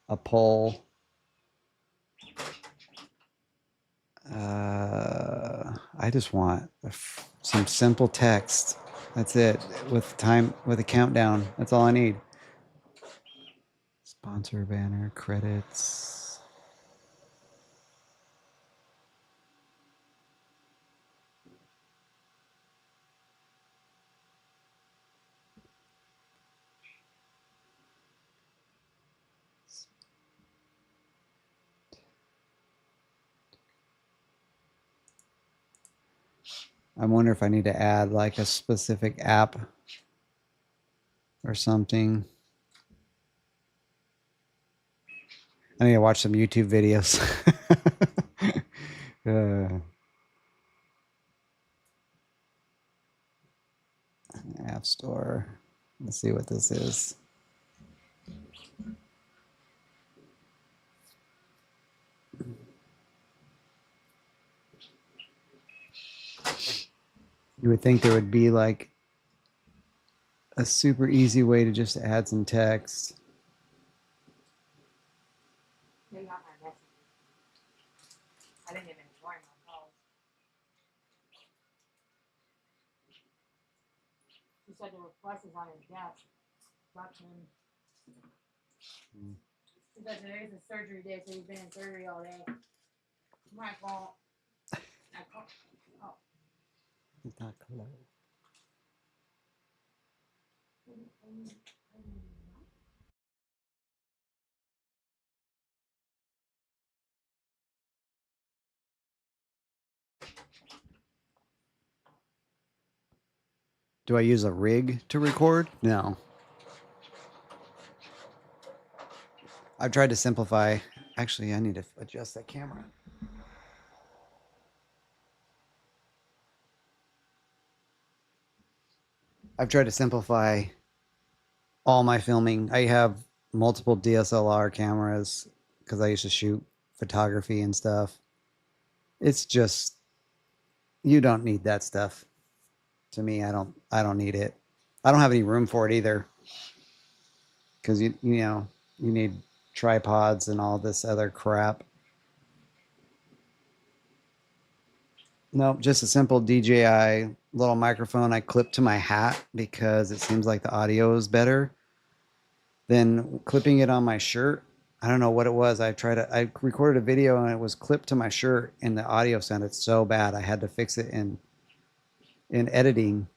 a poll. I just want some simple text. That's it. With a countdown. That's all I need. Sponsor banner, credits. I wonder if I need to add like a specific app or something. I need to watch some YouTube videos. App Store. Let's see what this is. You would think there would be like a super easy way to just add some text. They got my message. I didn't even join my calls. He said the request is on his desk. But him. He said today's a surgery day, so he's been in surgery all day. My fault. I called. Oh. It's not close. Do I use a rig to record? No. I've tried to simplify. Actually, I need to adjust that camera. I've tried to simplify all my filming. I have multiple DSLR cameras because I used to shoot photography and stuff. It's just you don't need that stuff. To me, I don't need it. I don't have any room for it either. Because you need tripods and all this other crap. Nope, just a simple DJI little microphone I clip to my hat because it seems like the audio is better than clipping it on my shirt. I don't know what it was. I recorded a video and it was clipped to my shirt and the audio sounded so bad. I had to fix it in editing.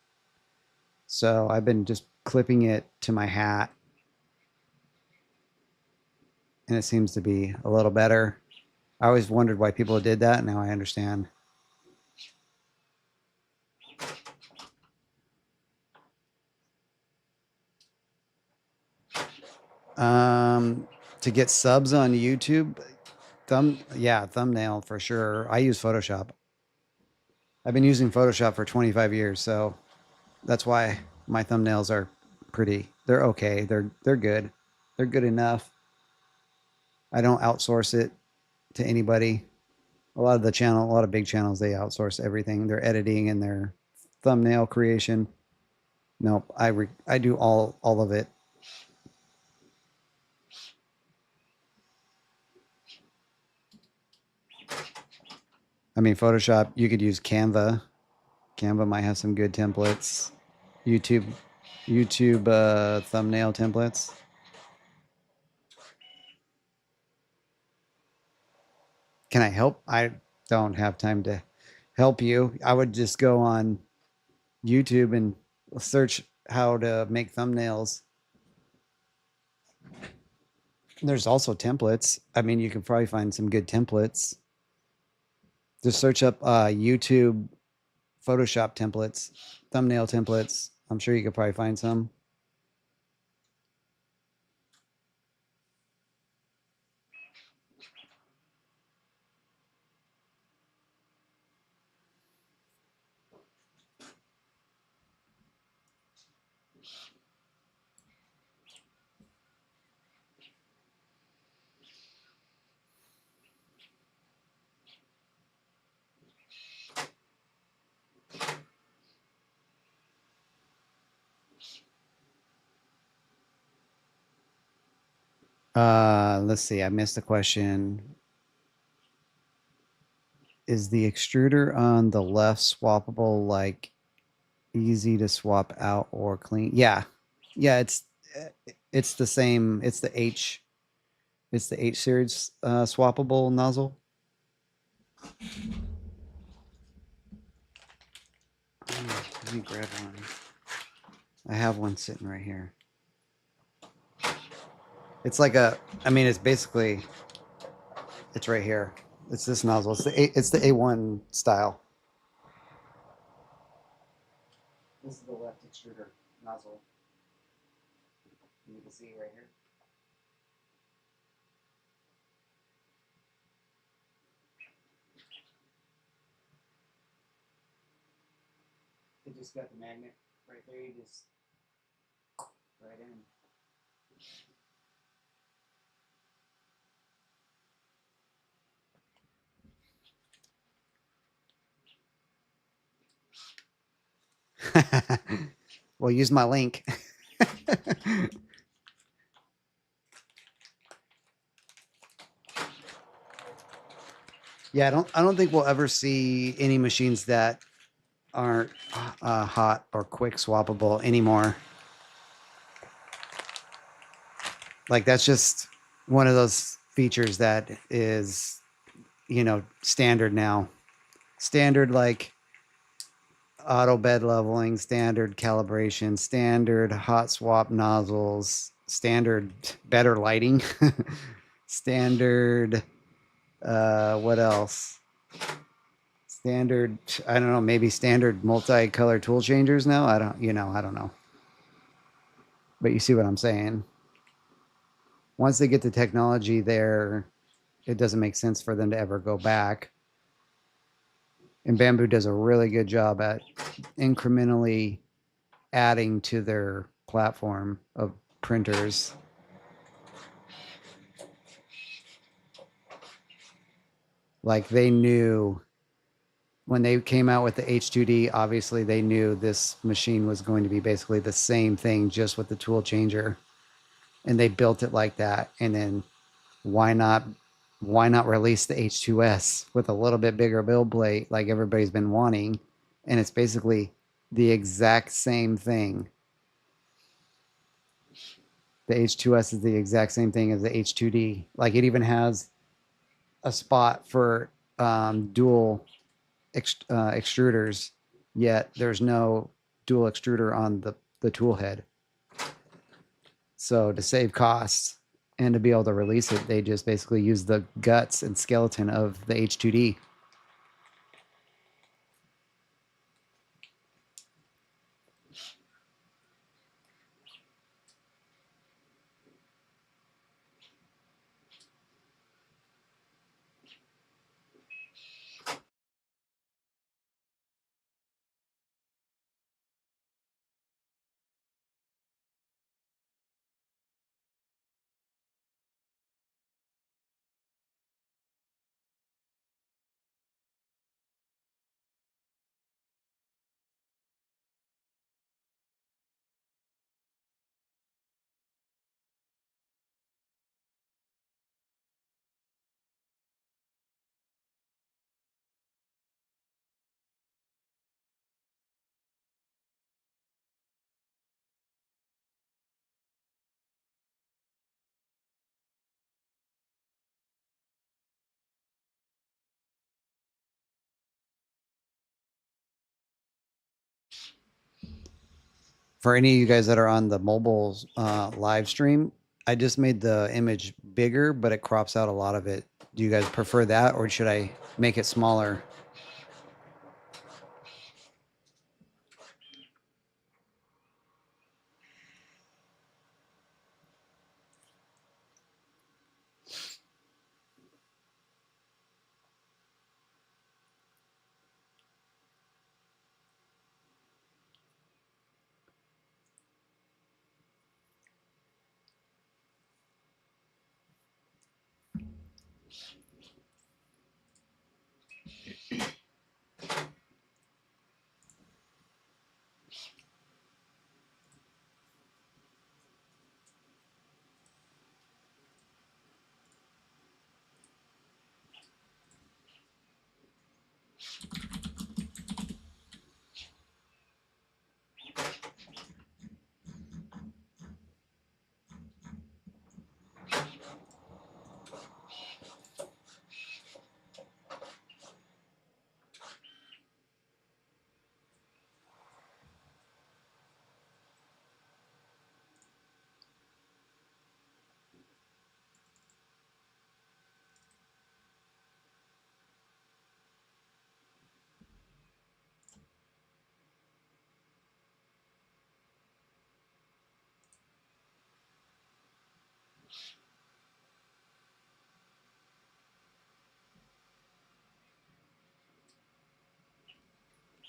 So I've been just clipping it to my hat and it seems to be a little better. I always wondered why people did that. Now I understand. To get subs on YouTube, thumbnail for sure. I use Photoshop. I've been using Photoshop for 25 years, so that's why my thumbnails are pretty. They're okay. They're good. They're good enough. I don't outsource it to anybody. A lot of big channels, they outsource everything. Their editing and their thumbnail creation. Nope, I do all of it. I mean, Photoshop, you could use Canva. Canva might have some good templates. YouTube, YouTube thumbnail templates. Can I help? I don't have time to help you. I would just go on YouTube and search how to make thumbnails. There's also templates. I mean, you can probably find some good templates. Just search up YouTube Photoshop templates, thumbnail templates. I'm sure you could probably find some. Let's see. I missed the question. Is the extruder on the left swappable, like easy to swap out or clean? Yeah. Yeah, it's the same. It's the H series swappable nozzle. Let me grab one. I have one sitting right here. It's like I mean, it's basically, it's right here. It's this nozzle. It's the A1 style. This is the left extruder nozzle. You can see right here. It just got the magnet right there. You just right in. Well, use my link. Yeah, I don't think we'll ever see any machines that aren't hot or quick swappable anymore. Like that's just one of those features that is, standard now. Standard like auto bed leveling, standard calibration, standard hot swap nozzles, standard better lighting, standard what else? Standard, I don't know, maybe standard multicolor tool changers now. I don't know. But you see what I'm saying. Once they get the technology there, it doesn't make sense for them to ever go back. And Bambu does a really good job at incrementally adding to their platform of printers. Like they knew when they came out with the H2D, obviously they knew this machine was going to be basically the same thing, just with the tool changer. And they built it like that. And then why not release the H2S with a little bit bigger build plate like everybody's been wanting? And it's basically the exact same thing. The H2S is the exact same thing as the H2D. Like it even has a spot for dual extruders, yet there's no dual extruder on the tool head. So to save costs and to be able to release it, they just basically use the guts and skeleton of the H2D. For any of you guys that are on the mobile live stream, I just made the image bigger, but it crops out a lot of it. Do you guys prefer that, or should I make it smaller?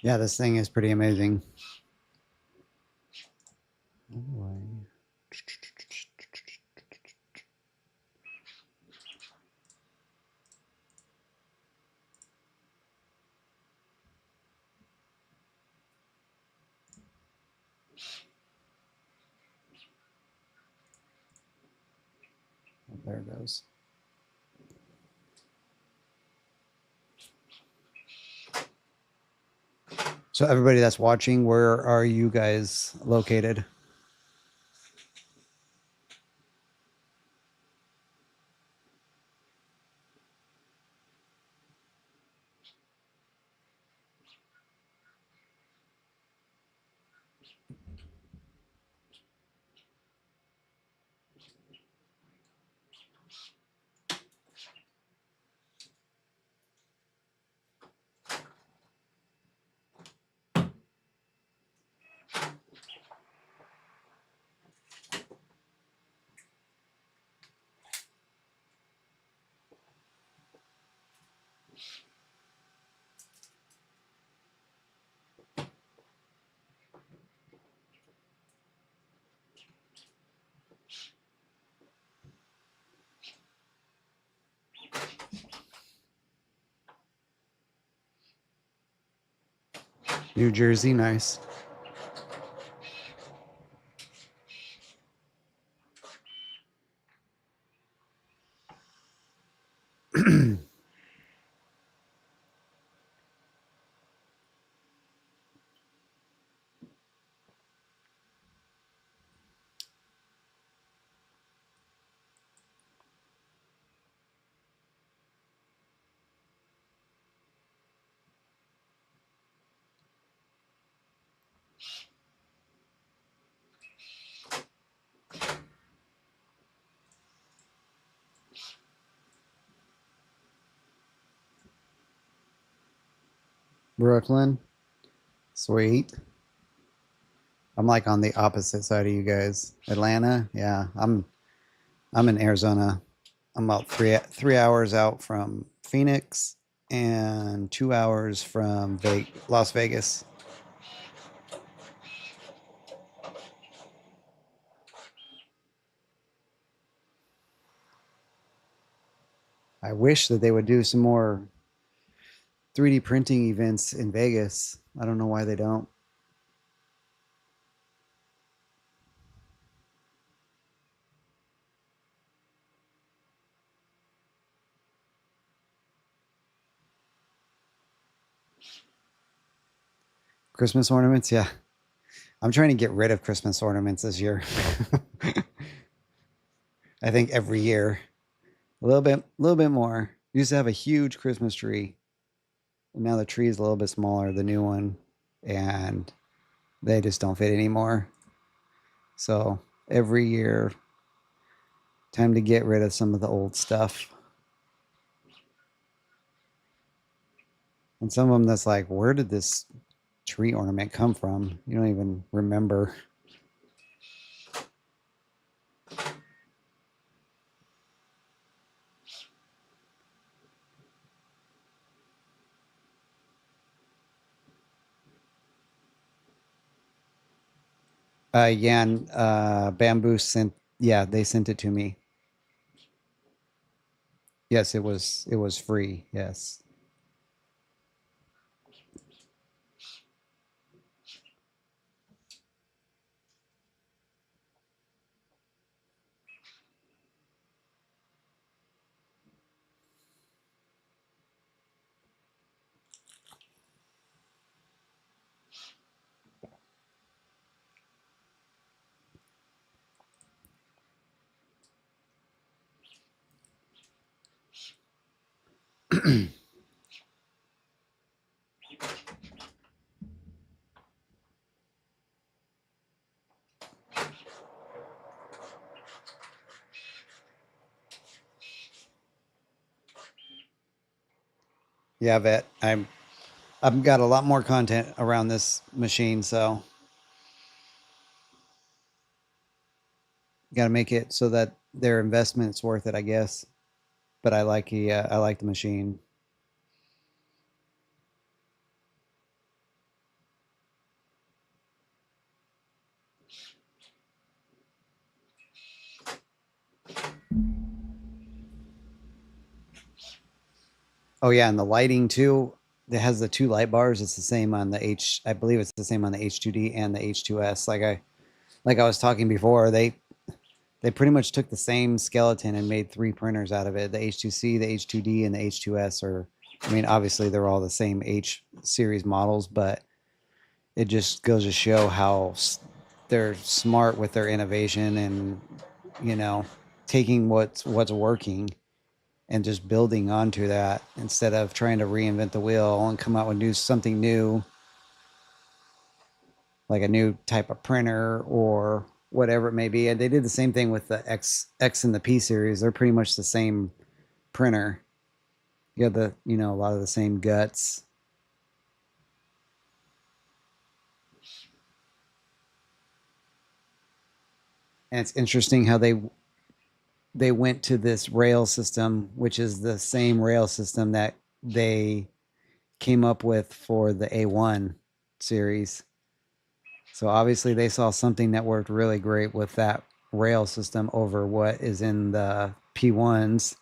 Yeah, this thing is pretty amazing. Anyway. There it goes. So everybody that's watching, where are you guys located? New Jersey, nice. Brooklyn, sweet. I'm like on the opposite side of you guys. Atlanta, yeah. I'm in Arizona. I'm about three hours out from Phoenix and 2 hours from Las Vegas. I wish that they would do some more 3D printing events in Vegas. I don't know why they don't. Christmas ornaments, yeah. I'm trying to get rid of Christmas ornaments this year. I think every year, a little bit more. We used to have a huge Christmas tree, and now the tree is a little bit smaller, the new one, and they just don't fit anymore. So every year, time to get rid of some of the old stuff. And some of them that's like, where did this tree ornament come from? You don't even remember. Yeah, and Bamboo sent. Yeah, they sent it to me. Yes, it was free. Yes. Yeah, Vet. I've got a lot more content around this machine, so got to make it so that their investment's worth it, I guess. But I like the machine. Oh yeah, and the lighting too. It has the two light bars. It's the same on the H. I believe it's the same on the H2D and the H2S. Like I was talking before, they pretty much took the same skeleton and made three printers out of it. The H2C, the H2D, and the H2S are. I mean, obviously they're all the same H series models, but it just goes to show how they're smart with their innovation and you know taking what's working and just building onto that instead of trying to reinvent the wheel and come out with something new, like a new type of printer or whatever it may be. And they did the same thing with the X and the P series. They're pretty much the same printer. You have a lot of the same guts. And it's interesting how they went to this rail system, which is the same rail system that they came up with for the A1 series. So obviously they saw something that worked really great with that rail system over what is in the P1s.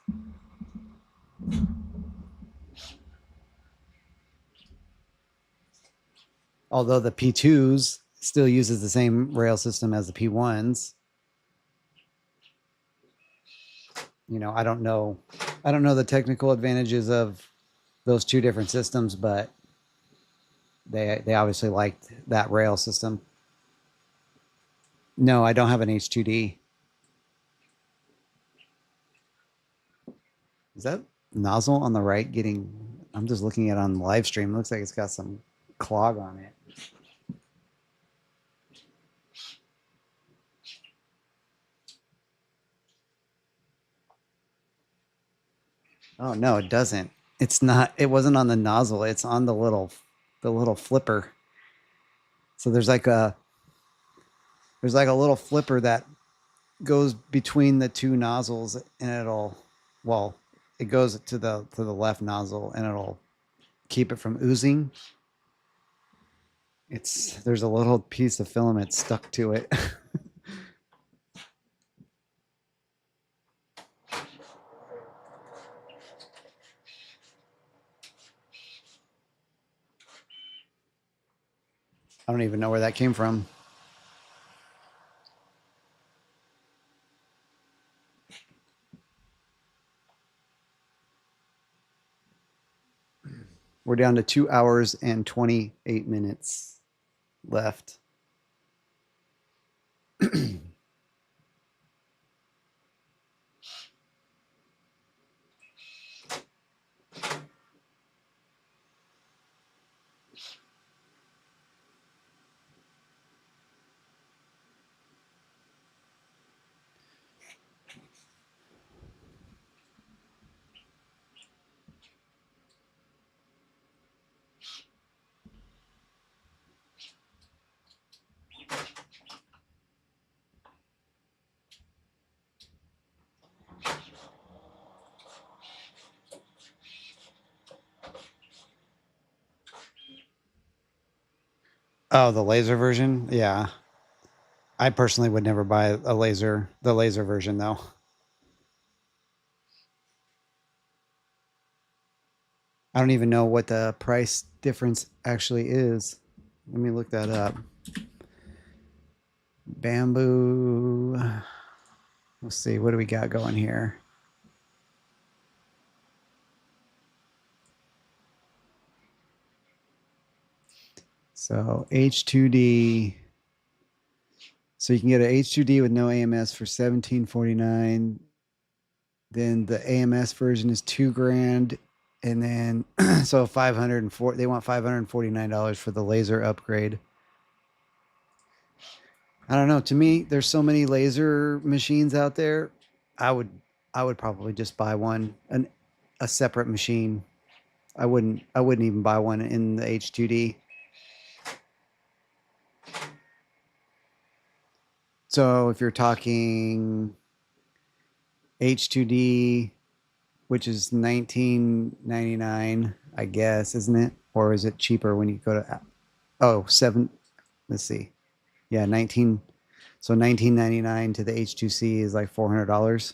Although the P2s still uses the same rail system as the P1s. I don't know the technical advantages of those two different systems, but they obviously liked that rail system. No, I don't have an H2D. Is that nozzle on the right getting? I'm just looking at it on the live stream. It looks like it's got some clog on it. Oh no, it doesn't. It's not. It wasn't on the nozzle. It's on the little flipper. So there's like a little flipper that goes between the two nozzles, and it goes to the left nozzle, and it'll keep it from oozing. There's a little piece of filament stuck to it. I don't even know where that came from. We're down to 2 hours and 28 minutes left. Oh, the laser version? Yeah. I personally would never buy the laser version though. I don't even know what the price difference actually is. Let me look that up. Bambu. Let's see. What do we got going here? So H2D. So you can get an H2D with no AMS for $17.49. Then the AMS version is $2,000, and then so 504. They want $549 for the laser upgrade. I don't know. To me, there's so many laser machines out there. I would I would probably just buy a separate machine. I wouldn't even buy one in the H2D. So if you're talking H2D, which is 1999, I guess, isn't it? Or is it cheaper when you go to seven? Let's see. Yeah, 19. So 1999 to the H2C is like $400.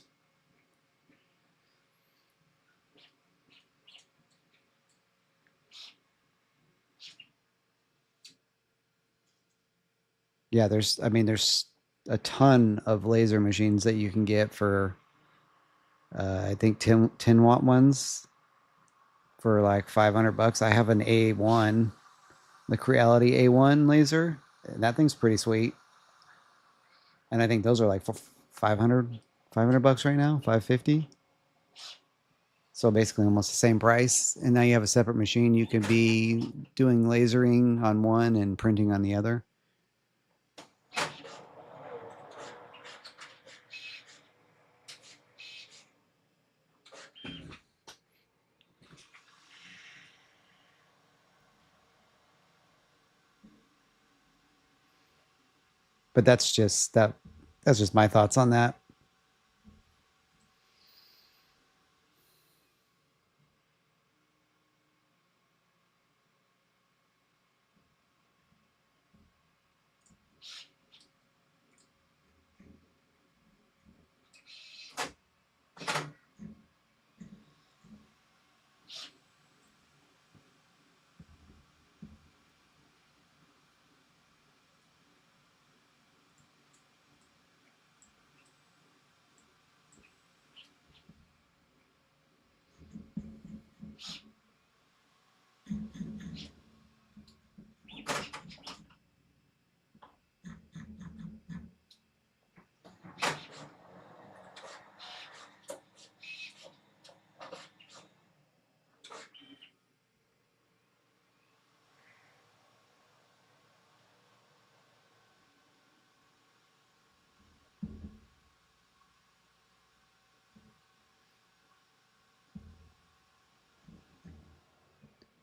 Yeah, I mean, there's a ton of laser machines that you can get for, I think 10 watt ones for like 500 bucks. I have an A1, the Creality A1 laser. And that thing's pretty sweet. And I think those are like for 500 bucks right now, 550. So basically almost the same price. And now you have a separate machine. You could be doing lasering on one and printing on the other. But that's just my thoughts on that.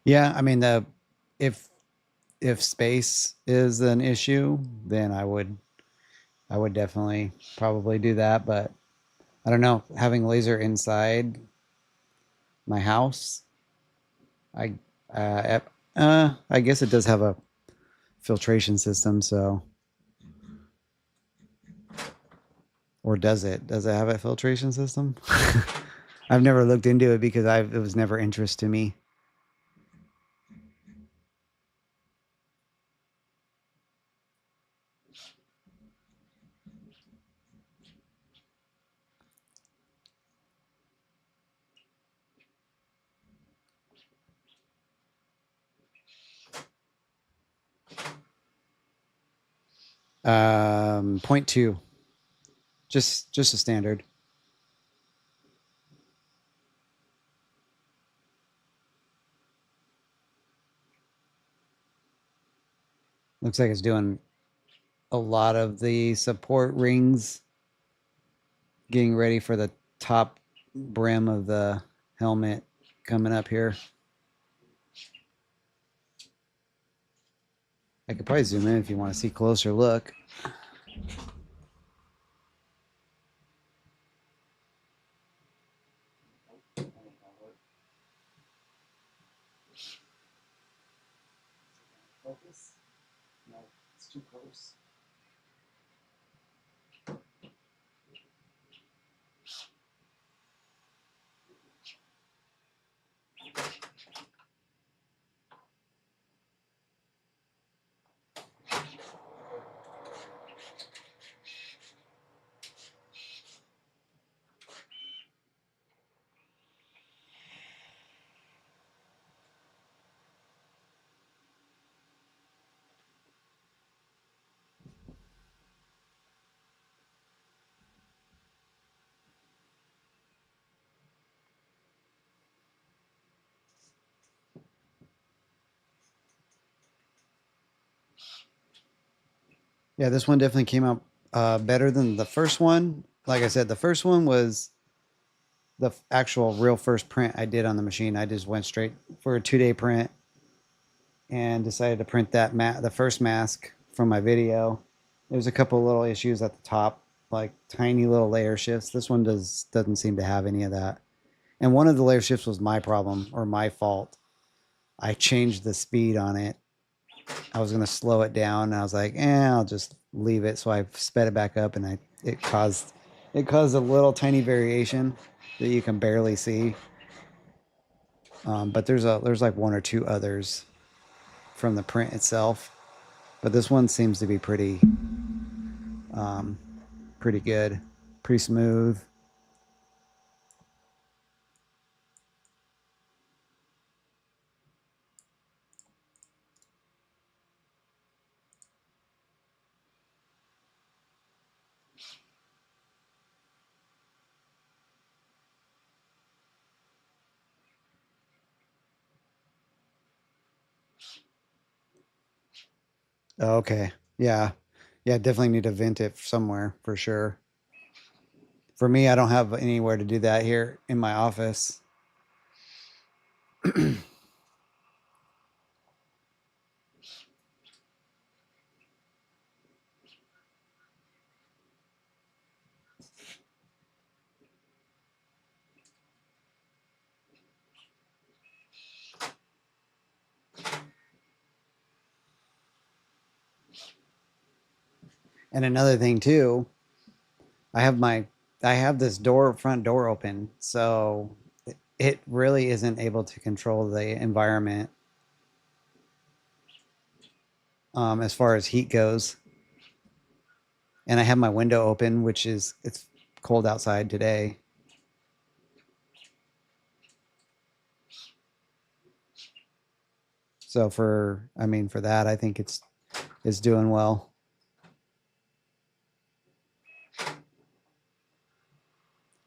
Yeah, I mean the if if space is an issue, then I would definitely probably do that, but I don't know, having laser inside my house, I uh, I guess it does have a filtration system, so or does it? Does it have a filtration system? I've never looked into it because it was never interest to me. Point two, just a standard. Looks like it's doing a lot of the support rings, getting ready for the top brim of the helmet coming up here. I could probably zoom in if you want to see closer look. Focus? No, it's too close. Yeah, this one definitely came out better than the first one. Like I said, the first one was the actual real first print I did on the machine. I just went straight for a 2 day print and decided to print the first mask from my video. There's a couple little issues at the top, like tiny little layer shifts. This one doesn't seem to have any of that. And one of the layer shifts was my problem or my fault. I changed the speed on it. I was gonna slow it down, and I was like, I'll just leave it. So I sped it back up, and it caused a little tiny variation that you can barely see. But there's like one or two others from the print itself. But this one seems to be um, pretty good, pretty smooth. Okay. Yeah. Yeah, definitely need to vent it somewhere for sure. For me, I don't have anywhere to do that here in my office. And another thing too, I have my I have this front door open, so it really isn't able to control the environment as far as heat goes. And I have my window open, which is it's cold outside today. So for that, I think it's doing well.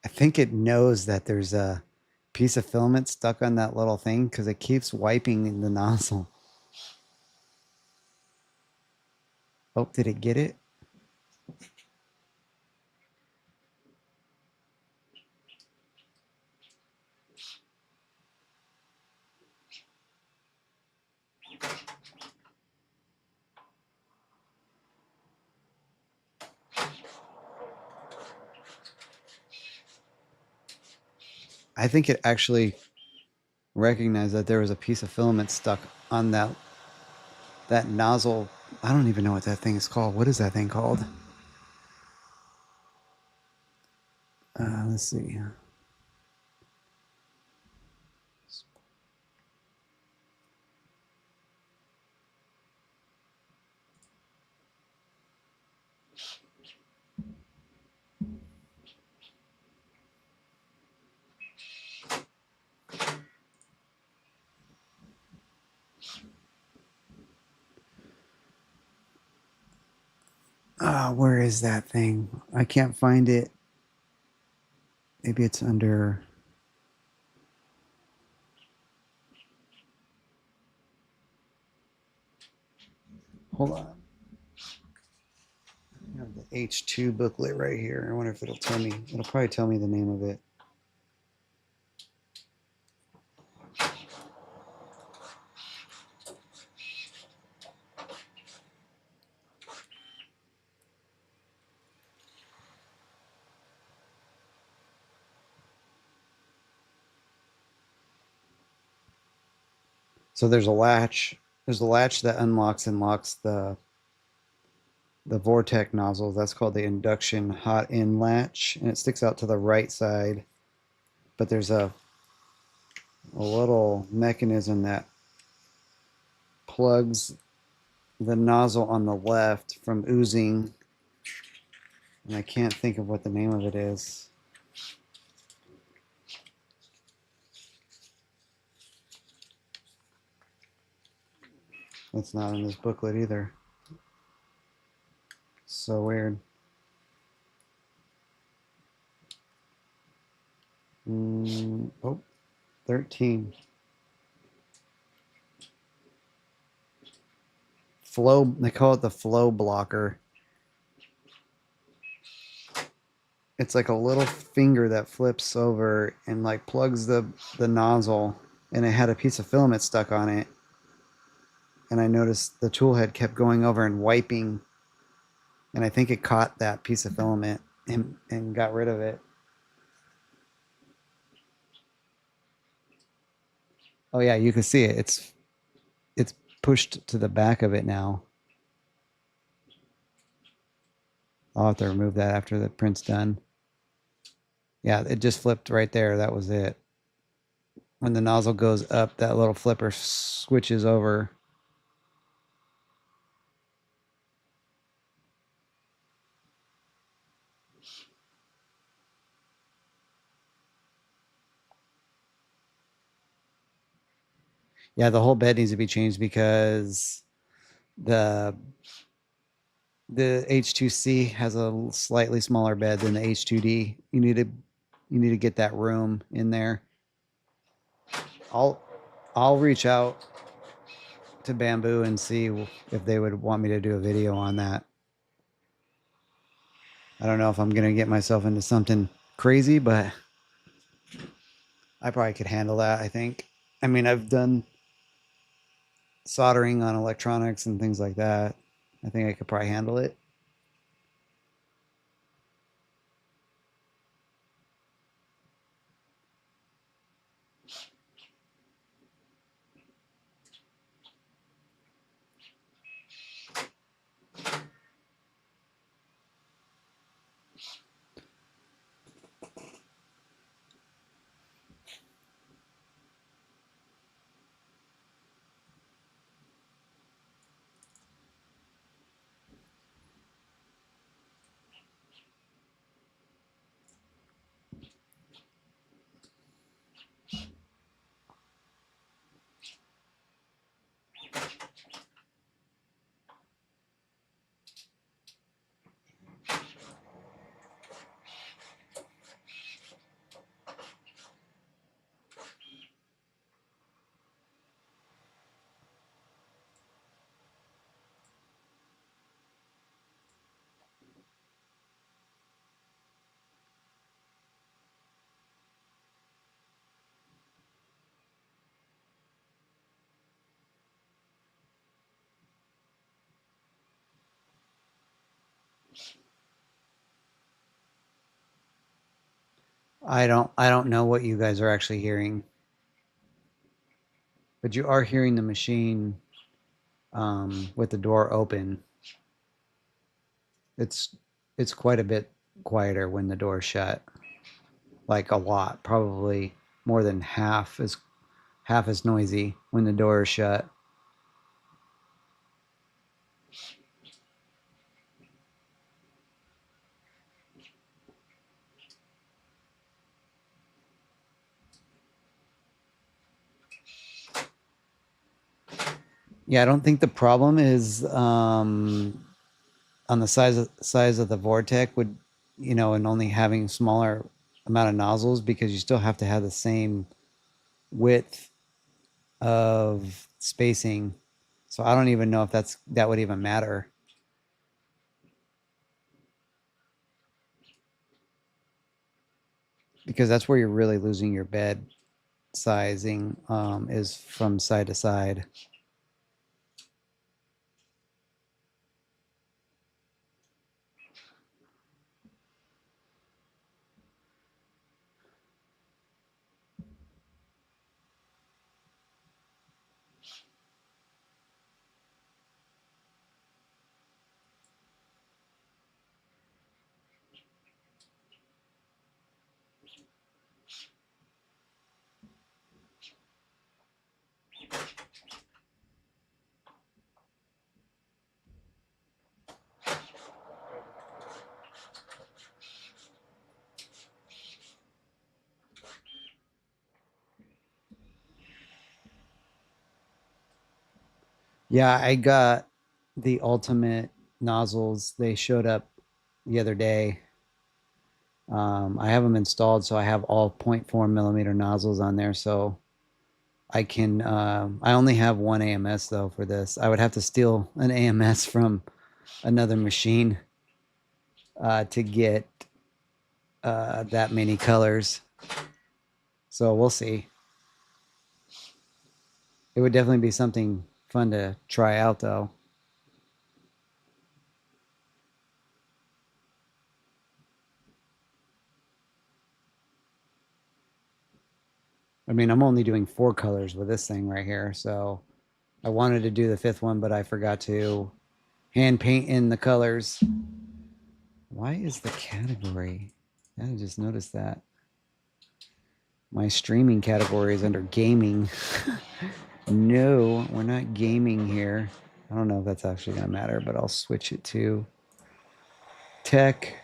I think it knows that there's a piece of filament stuck on that little thing because it keeps wiping the nozzle. Oh, did it get it? I think it actually recognized that there was a piece of filament stuck on that nozzle. I don't even know what that thing is called. What is that thing called? Let's see. Where is that thing? I can't find it. Maybe it's under. Hold on. I have the H2 booklet right here. I wonder if it'll tell me. It'll probably tell me the name of it. So there's a latch. There's a latch that unlocks and locks the Vortex nozzle. That's called the induction hot in latch, and it sticks out to the right side. But there's a little mechanism that plugs the nozzle on the left from oozing, and I can't think of what the name of it is. It's not in this booklet either. So weird. Oh, 13. Flow, they call it the flow blocker. It's like a little finger that flips over and like plugs the nozzle, and it had a piece of filament stuck on it. And I noticed the tool head kept going over and wiping, and I think it caught that piece of filament and got rid of it. Oh yeah, you can see it. It's pushed to the back of it now. I'll have to remove that after the print's done. Yeah, it just flipped right there. That was it. When the nozzle goes up, that little flipper switches over. Yeah, the whole bed needs to be changed because the the H2C has a slightly smaller bed than the H2D. You need to get that room in there. I'll I'll reach out to Bamboo and see if they would want me to do a video on that. I don't know if I'm gonna get myself into something crazy, but I probably could handle that. I think. I mean, I've done soldering on electronics and things like that. I think I could probably handle it. I don't know what you guys are actually hearing, but you are hearing the machine with the door open. It's it's quite a bit quieter when the door is shut. Like a lot, probably more than half as noisy when the door is shut. Yeah, I don't think the problem is on the size of the vortex would, and only having smaller amount of nozzles because you still have to have the same width of spacing. So I don't even know if that would even matter because that's where you're really losing your bed sizing is from side to side. Yeah, I got the ultimate nozzles. They showed up the other day. I have them installed, so I have all 0.4 millimeter nozzles on there. So I can. I only have one AMS though for this. I would have to steal an AMS from another machine to get that many colors. So we'll see. It would definitely be something fun to try out, though. I mean, I'm only doing 4 colors with this thing right here, so I wanted to do the fifth one, but I forgot to hand paint in the colors. Why is the category? I just noticed that. My streaming category is under gaming. No, we're not gaming here. I don't know if that's actually going to matter, but I'll switch it to tech.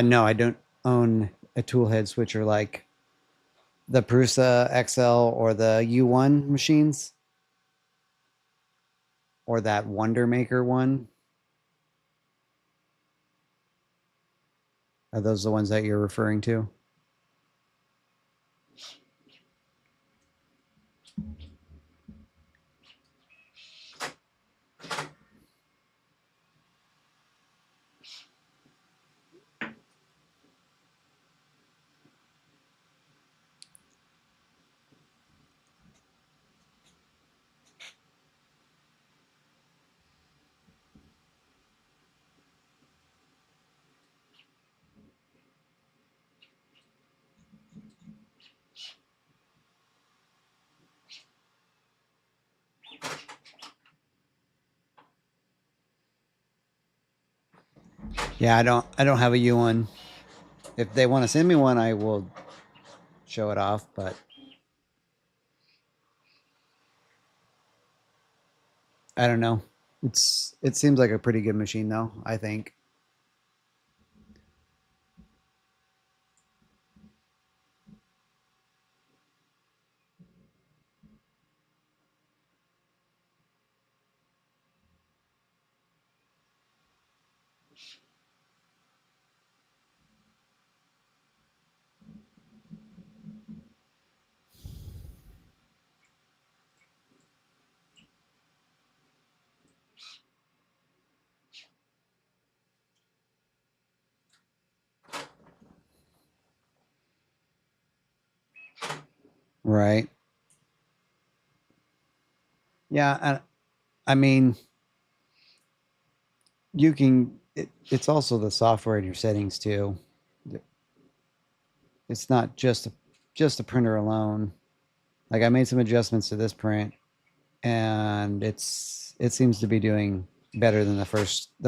No, I don't own a tool head switcher like the Prusa XL or the U1 machines or that Wonder Maker one. Are those the ones that you're referring to? Yeah, I don't have a U1. If they want to send me one, I will show it off, but I don't know. It seems like a pretty good machine though, I think. Right. Yeah, I mean, it's also the software in your settings too. It's not just the printer alone. Like I made some adjustments to this print and it seems to be doing better than the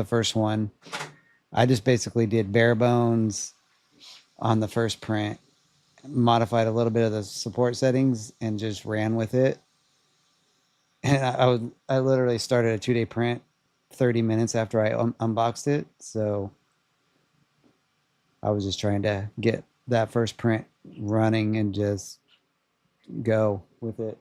first one. I just basically did bare bones on the first print, modified a little bit of the support settings, and just ran with it. And I literally started a 2 day print 30 minutes after I unboxed it. So I was just trying to get that first print running and just go with it.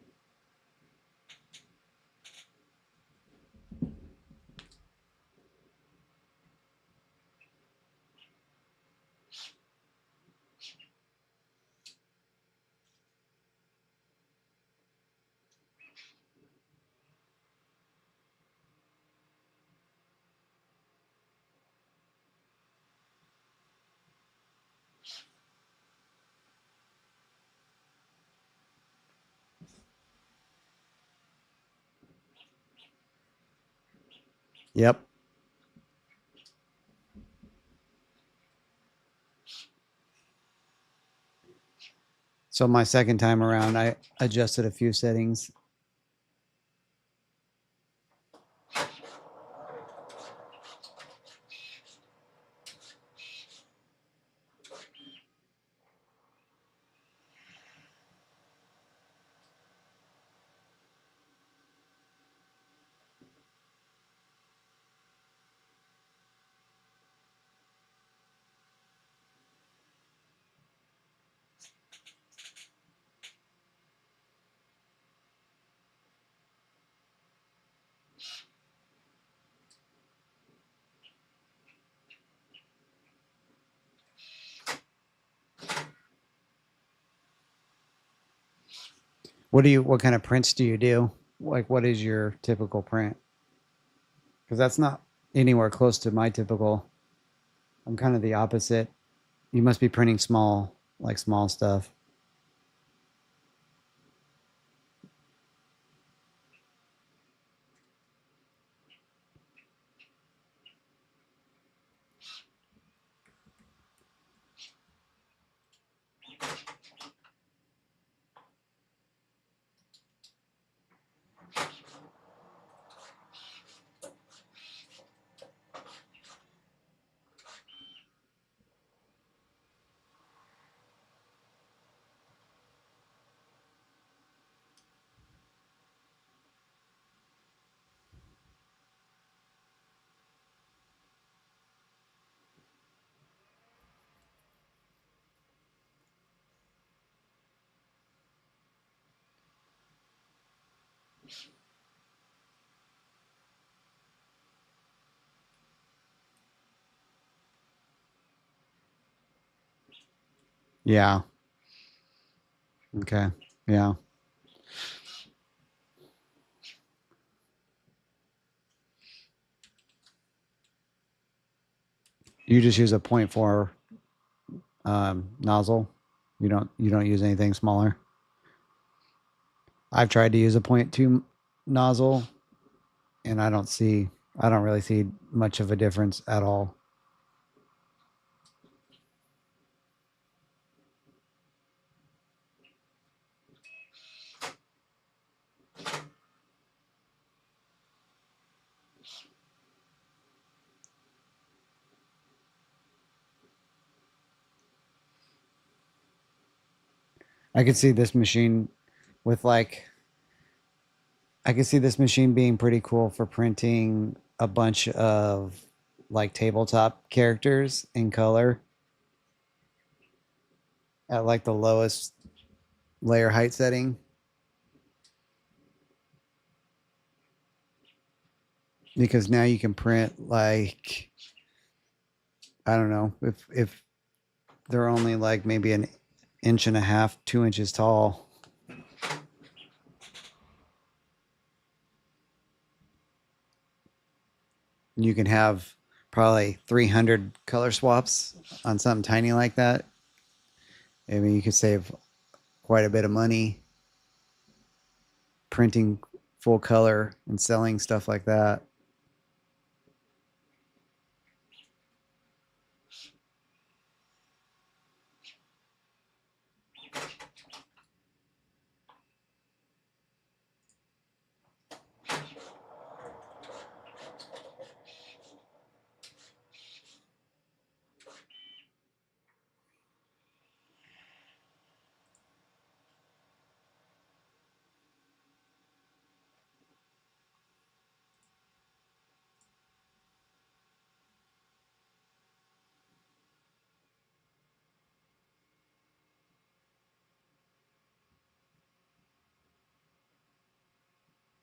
Yep. So my second time around, I adjusted a few settings. What kind of prints do you do? Like, what is your typical print? Because that's not anywhere close to my typical. I'm kind of the opposite. You must be printing small, like small stuff. Yeah. Okay. Yeah. You just use a point 0.4 nozzle. You don't use anything smaller. I've tried to use a point 0.2 nozzle, and I don't really see much of a difference at all. I could see this machine with like I could see this machine being pretty cool for printing a bunch of like tabletop characters in color at like the lowest layer height setting, because now you can print like, I don't know, if they're only like maybe an inch and a half, 2 inches tall, you can have probably 300 color swaps on something tiny like that. I mean, you could save quite a bit of money printing full color and selling stuff like that.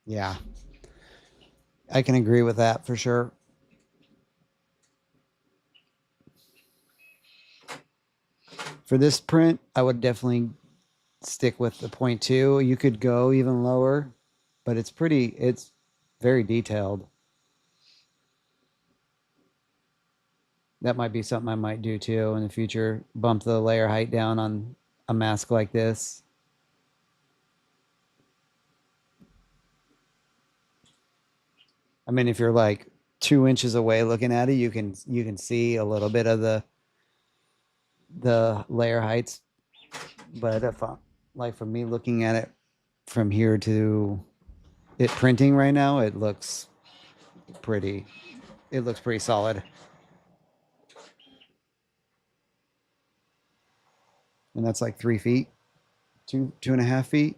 Yeah, I can agree with that for sure. For this print, I would definitely stick with the point 0.2. You could go even lower, but it's very detailed. That might be something I might do too in the future. Bump the layer height down on a mask like this. I mean, if you're like 2 inches away looking at it, you can see a little bit of the layer heights. But if like for me looking at it from here to it printing right now, pretty it looks pretty solid. And that's like 3 feet, 2.5 feet.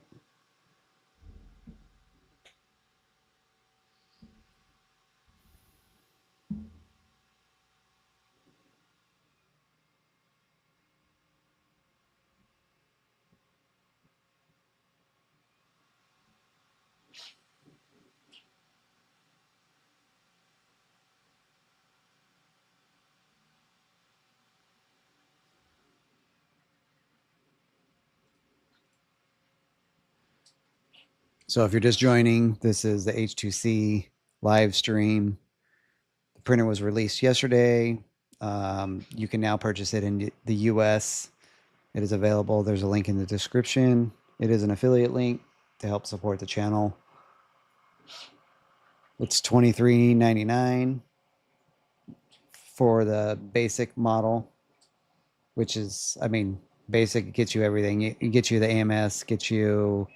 So if you're just joining, this is the H2C live stream. The printer was released yesterday. You can now purchase it in the US. It is available. There's a link in the description. It is an affiliate link to help support the channel. It's $23.99 for the basic model, which is, I mean, basic gets you everything. It gets you the AMS, gets you,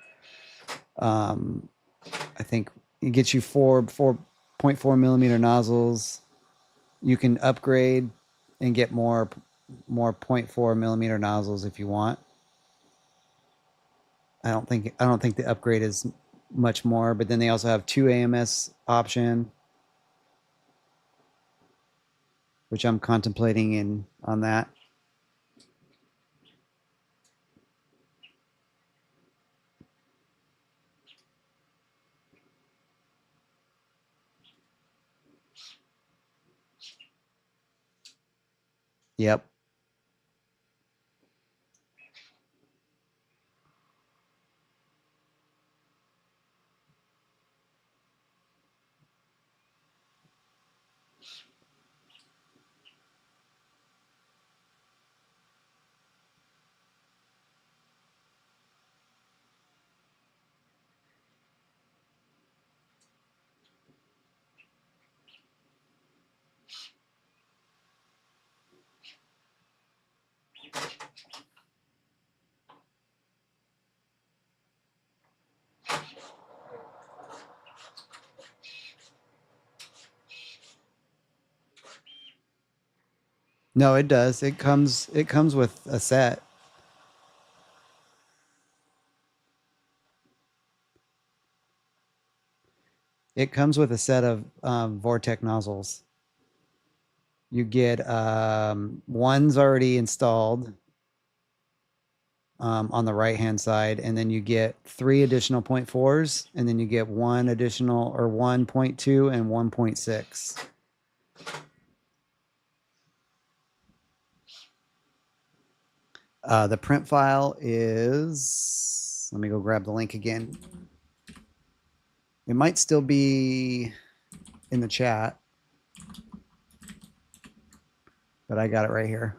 I think it gets you 4.4 millimeter nozzles. You can upgrade and get more 0.4 millimeter nozzles if you want. I don't think the upgrade is much more, but then they also have 2 AMS option, which I'm contemplating in on that. Yep. No, it does. It comes with a set. It comes with a set of Vortex nozzles. You get one's already installed on the right hand side, and then you get 3 additional 0.4s, and then you get 1 additional or 1.2 and 1.6. The print file is, let me go grab the link again. It might still be in the chat, but I got it right here.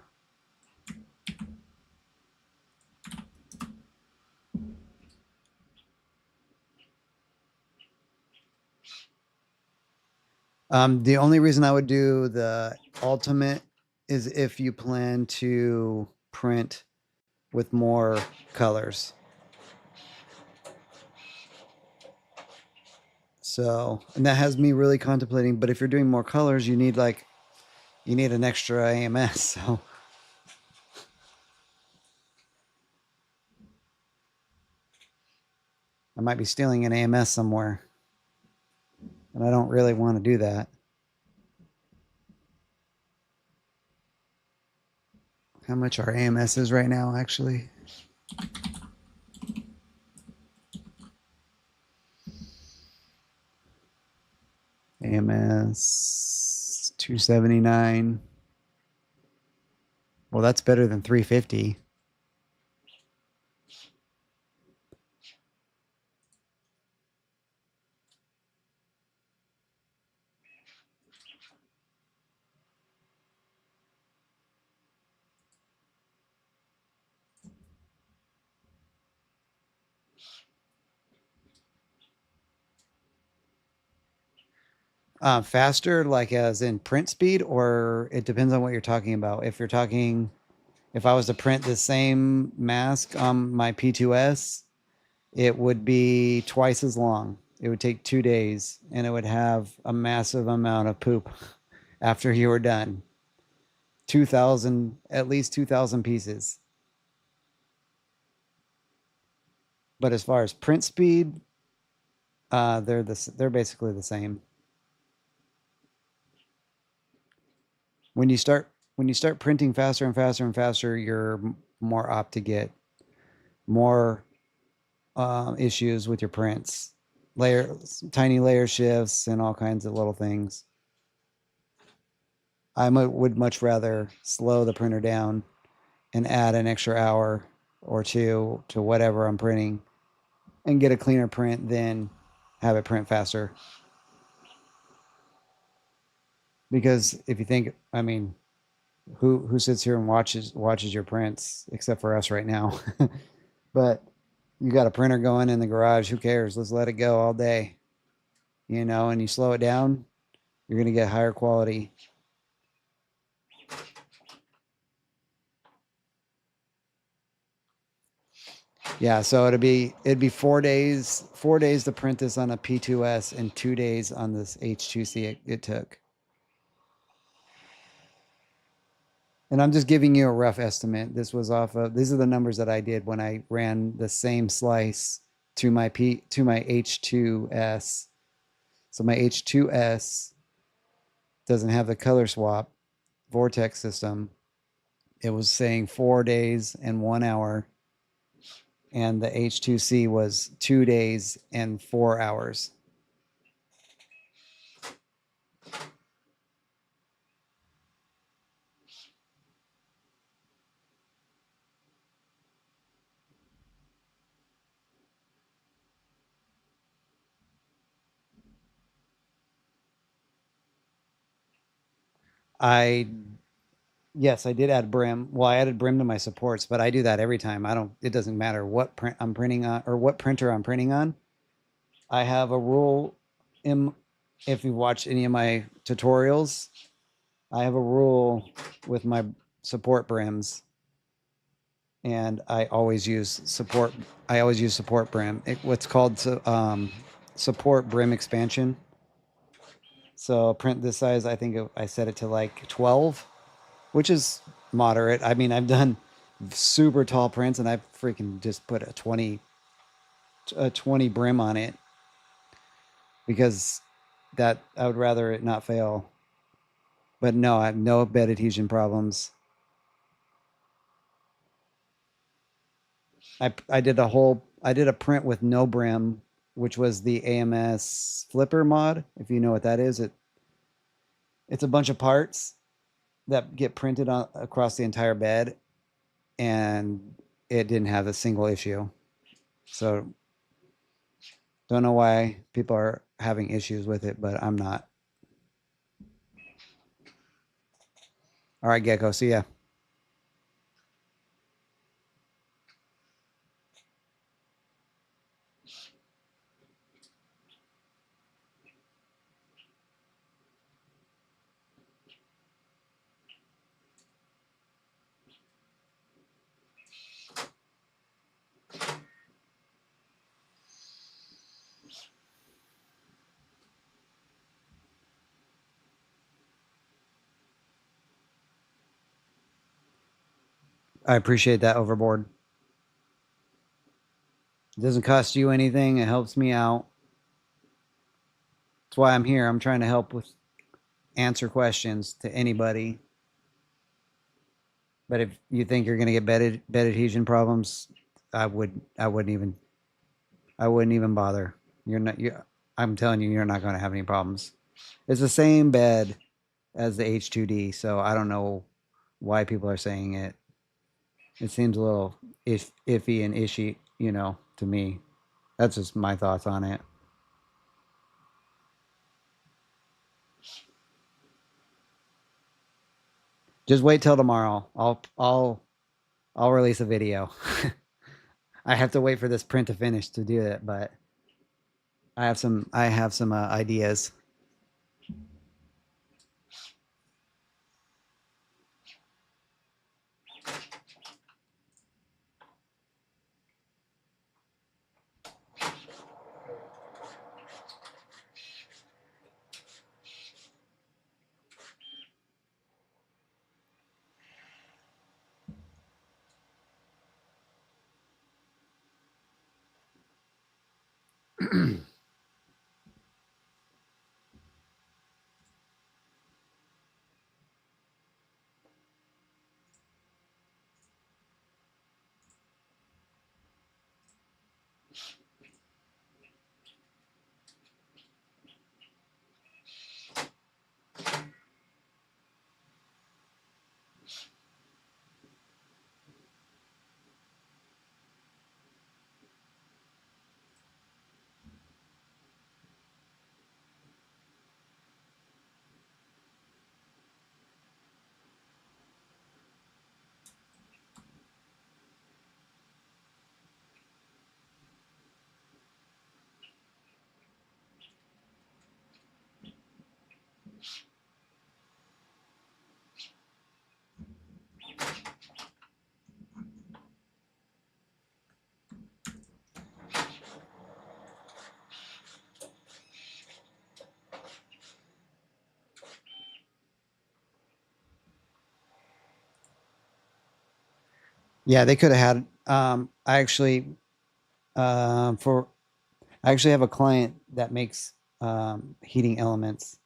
The only reason I would do the ultimate is if you plan to print with more colors. So, and that has me really contemplating, but if you're doing more colors, you need an extra AMS. So I might be stealing an AMS somewhere, and I don't really want to do that. How much our AMS is right now, actually? AMS 279. Well, that's better than 350. Faster, like as in print speed, or it depends on what you're talking about. If you're talking, if I was to print the same mask on my P2S, it would be twice as long. It would take 2 days, and it would have a massive amount of poop after you were done. 2,000, at least 2,000 pieces. But as far as print speed, they're basically the same. When you start when you start printing faster and faster and faster, you're more apt to get more issues with your prints, tiny layer shifts, and all kinds of little things. Would much rather slow the printer down and add an extra hour or two to whatever I'm printing and get a cleaner print than have it print faster. Because if you think, I mean, who sits here and watches your prints except for us right now? But you got a printer going in the garage, who cares? Let's let it go all day, and you slow it down, you're going to get higher quality. Yeah, so it'd be 4 days to print this on a P2S and 2 days on this H2C it took. And I'm just giving you a rough estimate. These are the numbers that I did when I ran the same slice to my H2S. So my H2S doesn't have the color swap vortex system. It was saying 4 days and 1 hour, and the H2C was 2 days and 4 hours. I Yes, I did add brim. Well, I added brim to my supports, but I do that every time. I don't. It doesn't matter what print I'm printing on or what printer I'm printing on. I have a rule. In If you watch any of my tutorials, I have a rule with my support brims, and I always use support. I always use support brim. What's called support brim expansion. So print this size. I think I set it to like 12, which is moderate. I mean, I've done super tall prints, and I freaking just put a 20 brim on it because that I would rather it not fail. But no, I have no bed adhesion problems. I did a print with no brim, which was the AMS flipper mod. If you know what that is, it's a bunch of parts that get printed across the entire bed, and it didn't have a single issue. So don't know why people are having issues with it, but I'm not. All right, Gecko. See ya. I appreciate that, Overboard. It doesn't cost you anything. It helps me out. That's why I'm here. I'm trying to help with answer questions to anybody. But if you think you're going to get bed adhesion problems, I wouldn't even bother. You're not. I'm telling you, you're not going to have any problems. It's the same bed as the H2D, so I don't know why people are saying it. It seems a little iffy and ishy, to me. That's just my thoughts on it. Just wait till tomorrow. I'll release a video. I have to wait for this print to finish to do it, but I have some ideas. Yeah, they could have had. I actually, for I actually have a client that makes heating elements,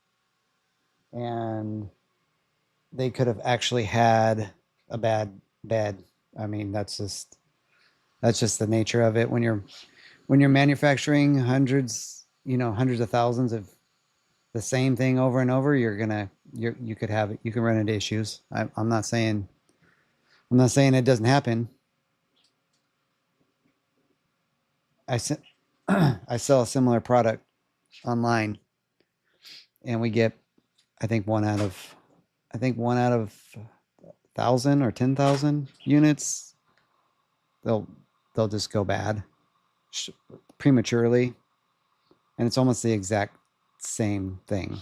and they could have actually had a bad bed. I mean, that's just the nature of it. When you're manufacturing hundreds, hundreds of thousands of the same thing over and over, you could have it. You can run into issues. I'm not saying it doesn't happen. I se- I sell a similar product online, and we get I think one out of 1,000 or 10,000 units, they'll they'll just go bad prematurely, and it's almost the exact same thing.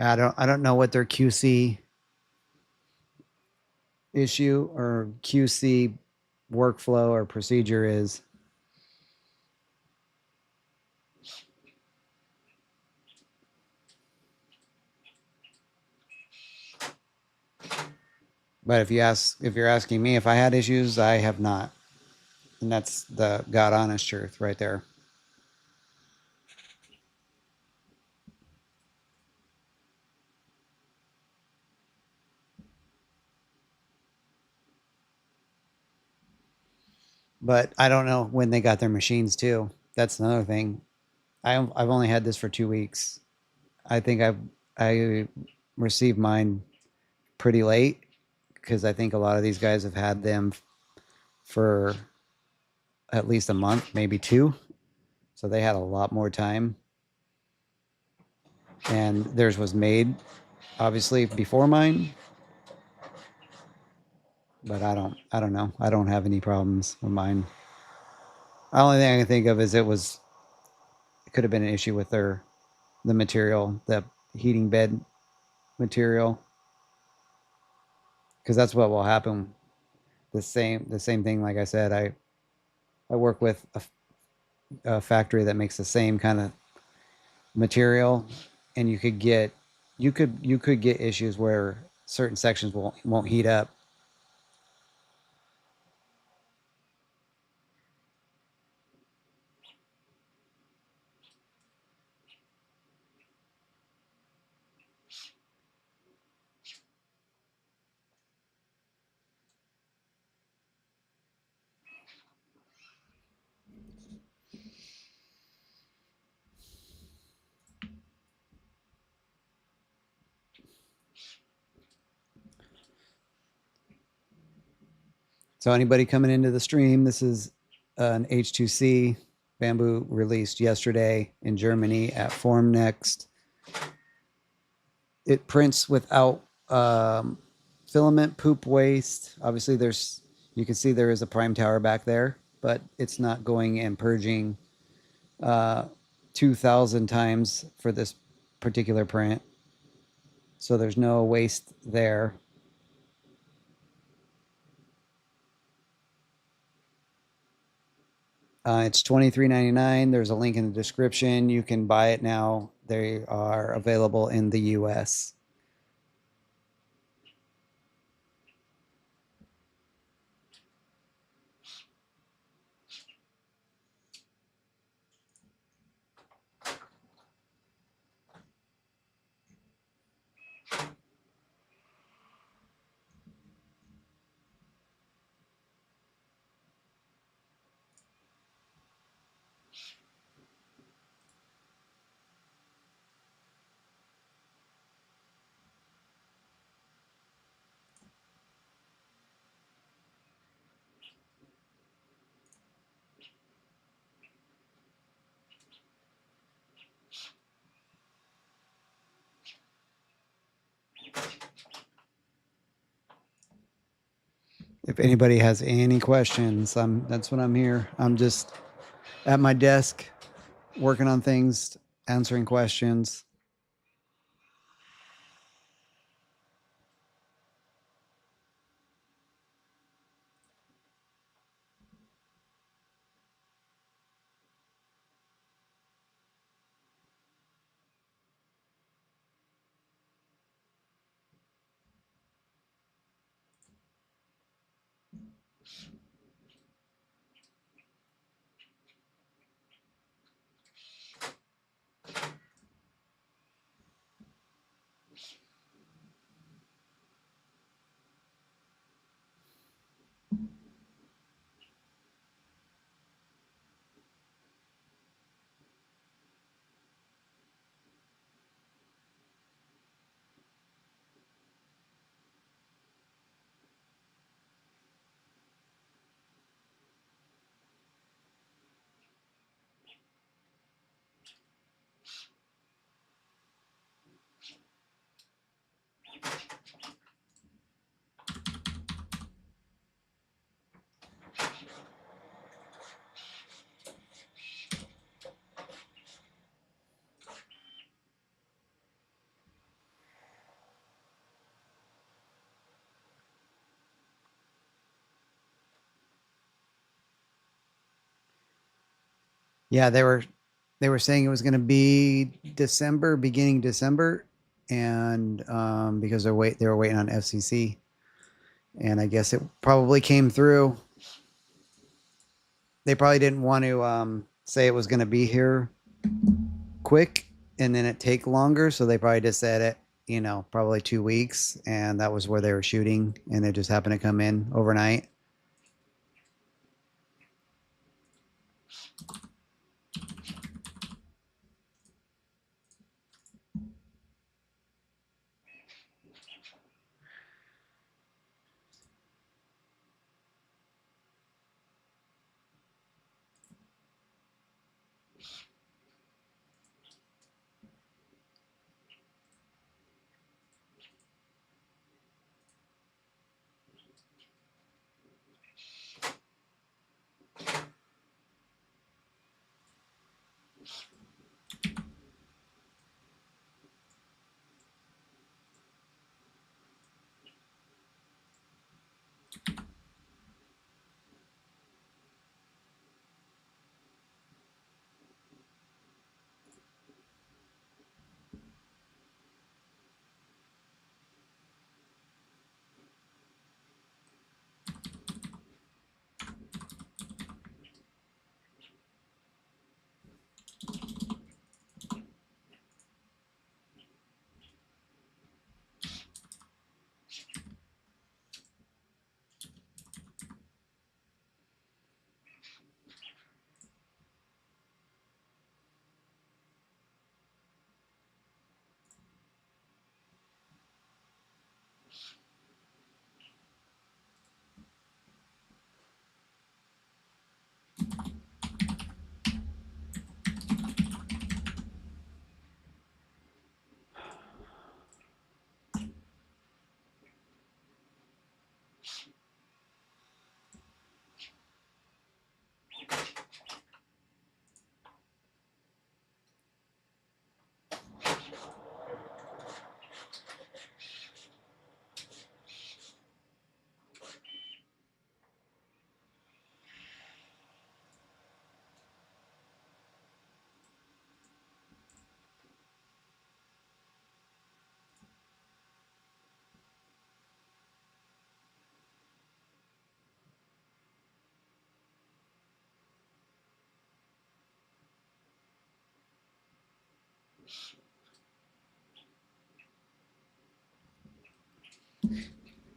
I don't know what their QC issue or QC workflow or procedure is. But if you're asking me if I had issues, I have not. And that's the God honest truth right there. But I don't know when they got their machines too. That's another thing. I've only had this for 2 weeks. I think I received mine pretty late because I think a lot of these guys have had them for at least a month, maybe two. So they had a lot more time. And theirs was made obviously before mine. but I don't know. I don't have any problems with mine. The only thing I can think of is it could have been an issue with the material, the heating bed material, because that's what will happen. The same thing. Like I said, I work with a factory that makes the same kind of material, and you could get issues where certain sections won't heat up. So anybody coming into the stream, this is an H2C Bambu released yesterday in Germany at Formnext. It prints without filament poop waste. Obviously, you can see there is a prime tower back there, but it's not going and purging uh, 2,000 times for this particular print. So there's no waste there. It's $23.99. There's a link in the description. You can buy it now. They are available in the US. If anybody has any questions, that's what I'm here. I'm just at my desk working on things, answering questions. Yeah, they were saying it was going to be December, beginning December, and because they were waiting on FCC, and I guess it probably came through. They probably didn't want to say it was going to be here quick and then it take longer, so they probably just said it, probably 2 weeks, and that was where they were shooting, and it just happened to come in overnight.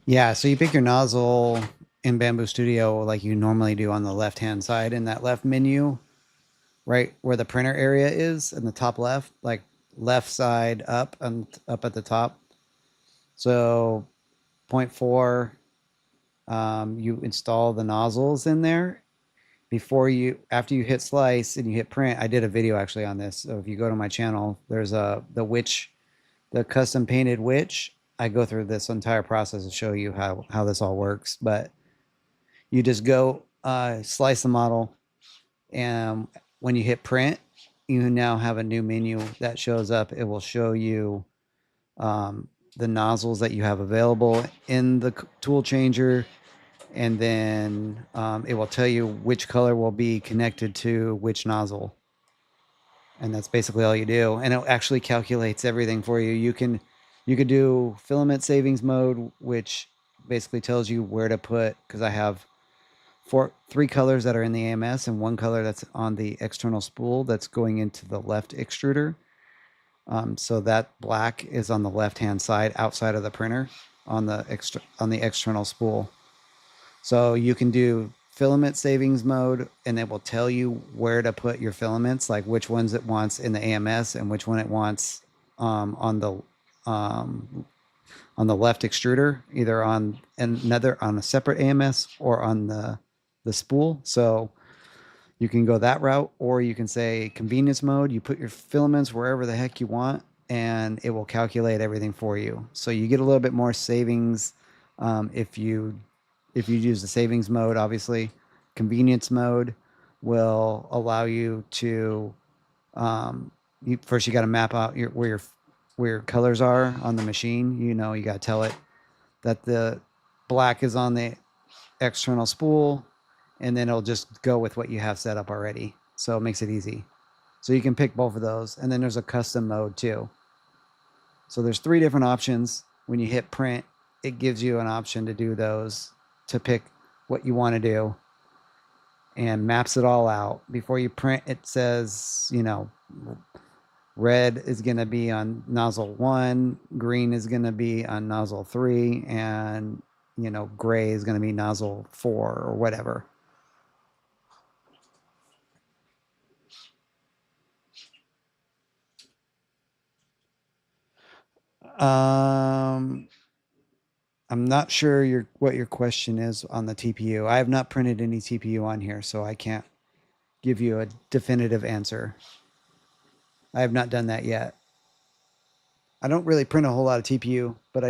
Yeah, so you pick your nozzle in Bamboo Studio like you normally do on the left hand side in that left menu, right where the printer area is in the top left, like left side up and up at the top. So point four, you install the nozzles in there before you after you hit slice and you hit print. I did a video actually on this. So if you go to my channel, there's the custom painted witch. I go through this entire process to show you how this all works. But you just go slice the model, and when you hit print, you now have a new menu that shows up. It will show you um, the nozzles that you have available in the tool changer, and then it will tell you which color will be connected to which nozzle. And that's basically all you do. And it actually calculates everything for you. You could do filament savings mode, which basically tells you where to put, because I have three colors that are in the AMS and one color that's on the external spool that's going into the left extruder. So that black is on the left hand side outside of the printer on the external spool. So you can do filament savings mode, and it will tell you where to put your filaments, like which ones it wants in the AMS and which one it wants um, on the um, on the left extruder, either on a separate AMS or on the spool. So you can go that route, or you can say convenience mode. You put your filaments wherever the heck you want, and it will calculate everything for you. So you get a little bit more savings if you use the savings mode. Obviously, convenience mode will allow you to first you got to map out where your colors are on the machine. You got to tell it that the black is on the external spool, and then it'll just go with what you have set up already. So it makes it easy. So you can pick both of those. And then there's a custom mode too. So there's three different options. When you hit print, it gives you an option to do those, to pick what you want to do, and maps it all out. Before you print, it says, red is going to be on nozzle 1, green is going to be on nozzle 3, and gray is going to be nozzle 4 or whatever. Um, I'm not sure what your question is on the TPU. I have not printed any TPU on here, so I can't give you a definitive answer. I have not done that yet. I don't really print a whole lot of TPU, but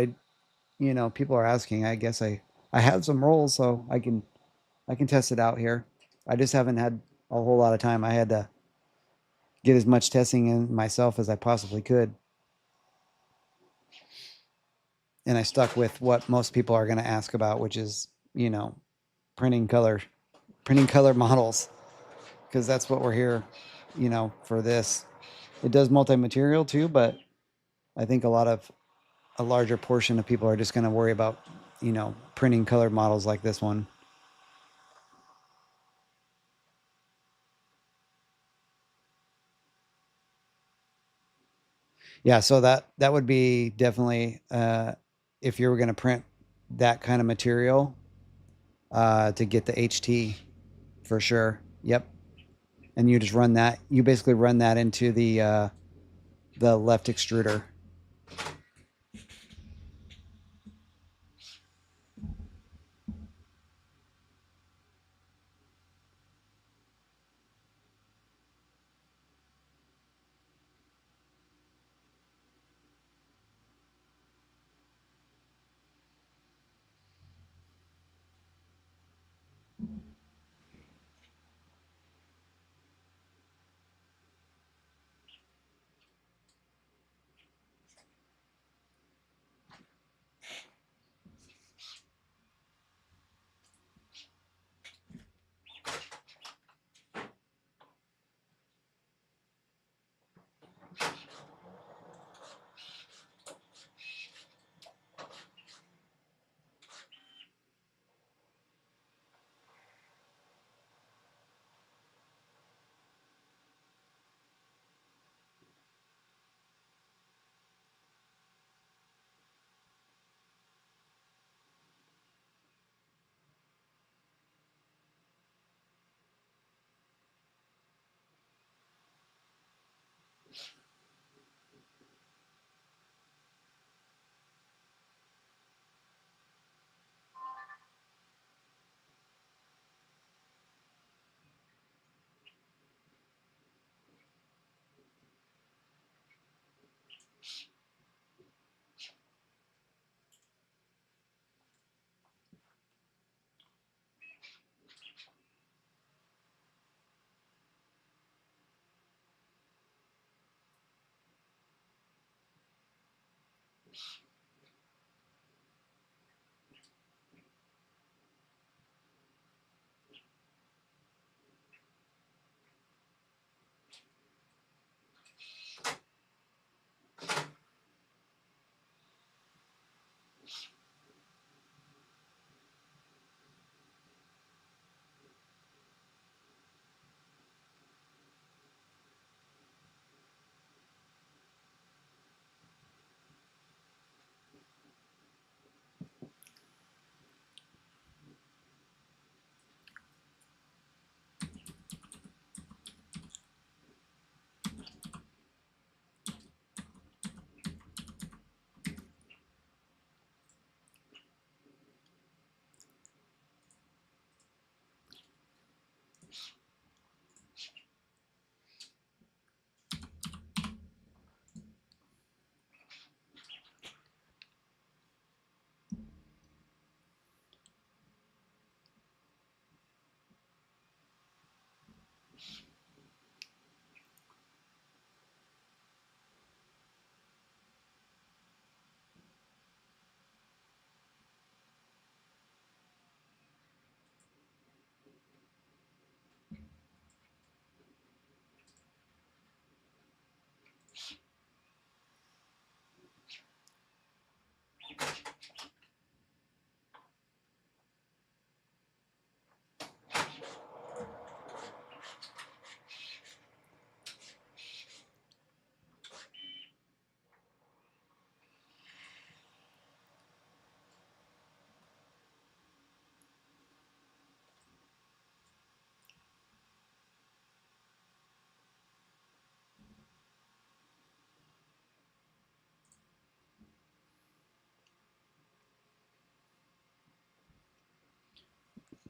people are asking. I guess I have some rolls, so I can test it out here. I just haven't had a whole lot of time. I had to get as much testing in myself as I possibly could, and I stuck with what most people are going to ask about, which is printing color, printing color models, because that's what we're here, for this. It does multi-material too, but I think a larger portion of people are just going to worry about, printing colored models like this one. Yeah, so that would be definitely if you were going to print that kind of material to get the HT for sure. Yep, and you just run that. You basically run that into the left extruder.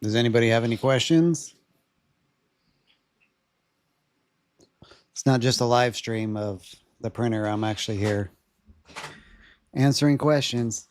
Does anybody have any questions? It's not just a live stream of the printer. I'm actually here answering questions.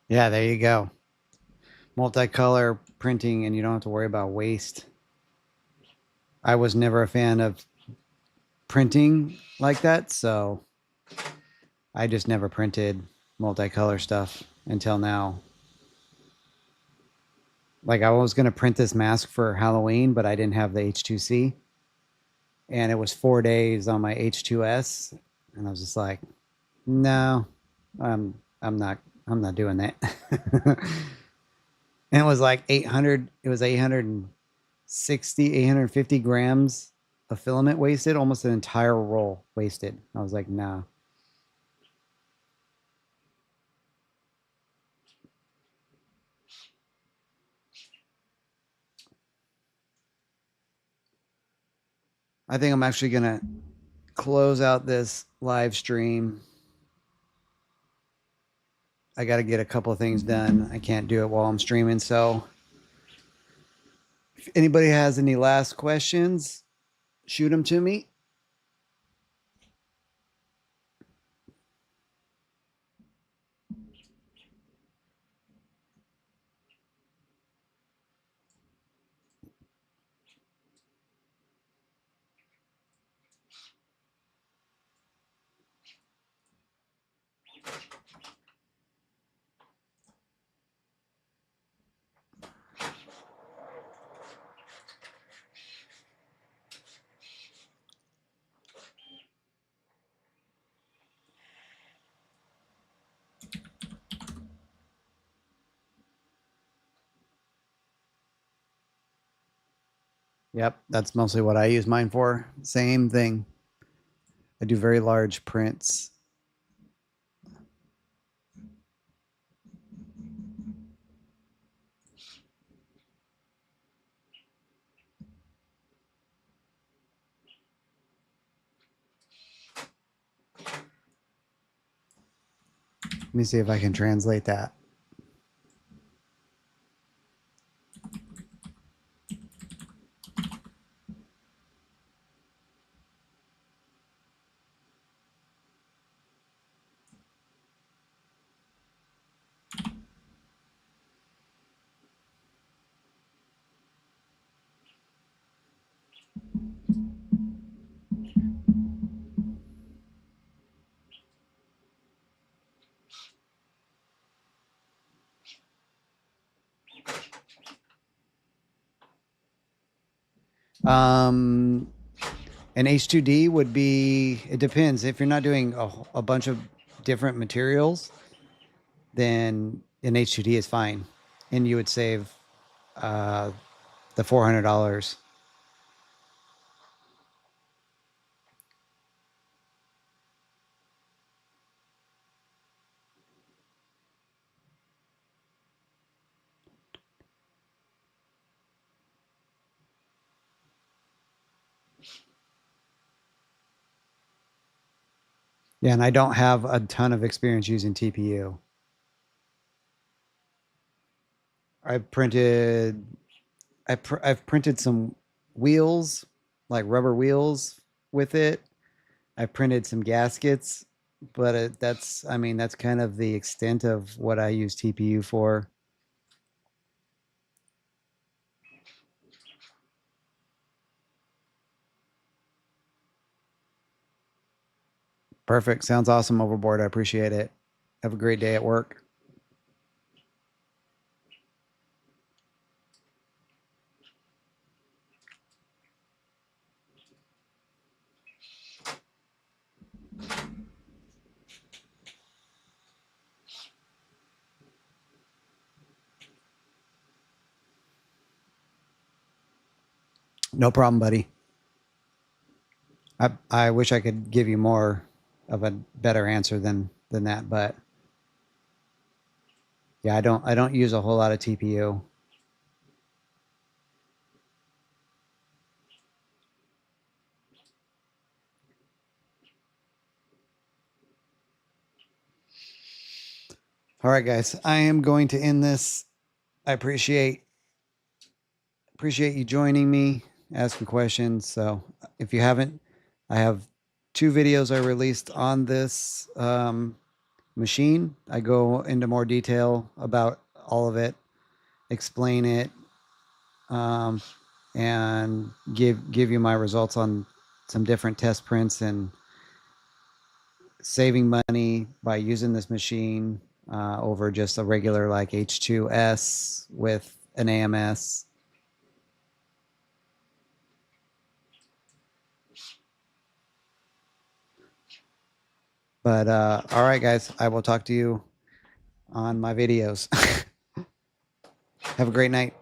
Yeah, there you go. Multicolor printing, and you don't have to worry about waste. I was never a fan of printing like that, so I just never printed multicolor stuff until now. Like I was gonna print this mask for Halloween, but I didn't have the H2C, and it was 4 days on my H2S, and I was just like, no, I'm not I'm not doing that. And it was like 800. It was 860, 850 grams of filament wasted, almost an entire roll wasted. I was like, nah. I think I'm actually going to close out this live stream. I got to get a couple of things done. I can't do it while I'm streaming. So if anybody has any last questions, shoot them to me. Yep, that's mostly what I use mine for. Same thing. I do very large prints. Let me see if I can translate that. Um, an H2D would be, it depends. If you're not doing a bunch of different materials, then an H2D is fine. And you would save uh, the $400. Yeah, and I don't have a ton of experience using TPU. I've printed, I've printed some wheels, like rubber wheels with it. I printed some gaskets, but that's, I mean, that's kind of the extent of what I use TPU for. Perfect. Sounds awesome, Overboard. I appreciate it. Have a great day at work. No problem, buddy. I wish I could give you more of a better answer than that, but yeah, I don't use a whole lot of TPU. All right, guys. I am going to end this. I appreciate you joining me, asking questions. So if you haven't, I have 2 videos I released on this machine. I go into more detail about all of it, explain it, um, and give you my results on some different test prints and saving money by using this machine over just a regular like H2S with an AMS. But all right, guys, I will talk to you on my videos. Have a great night.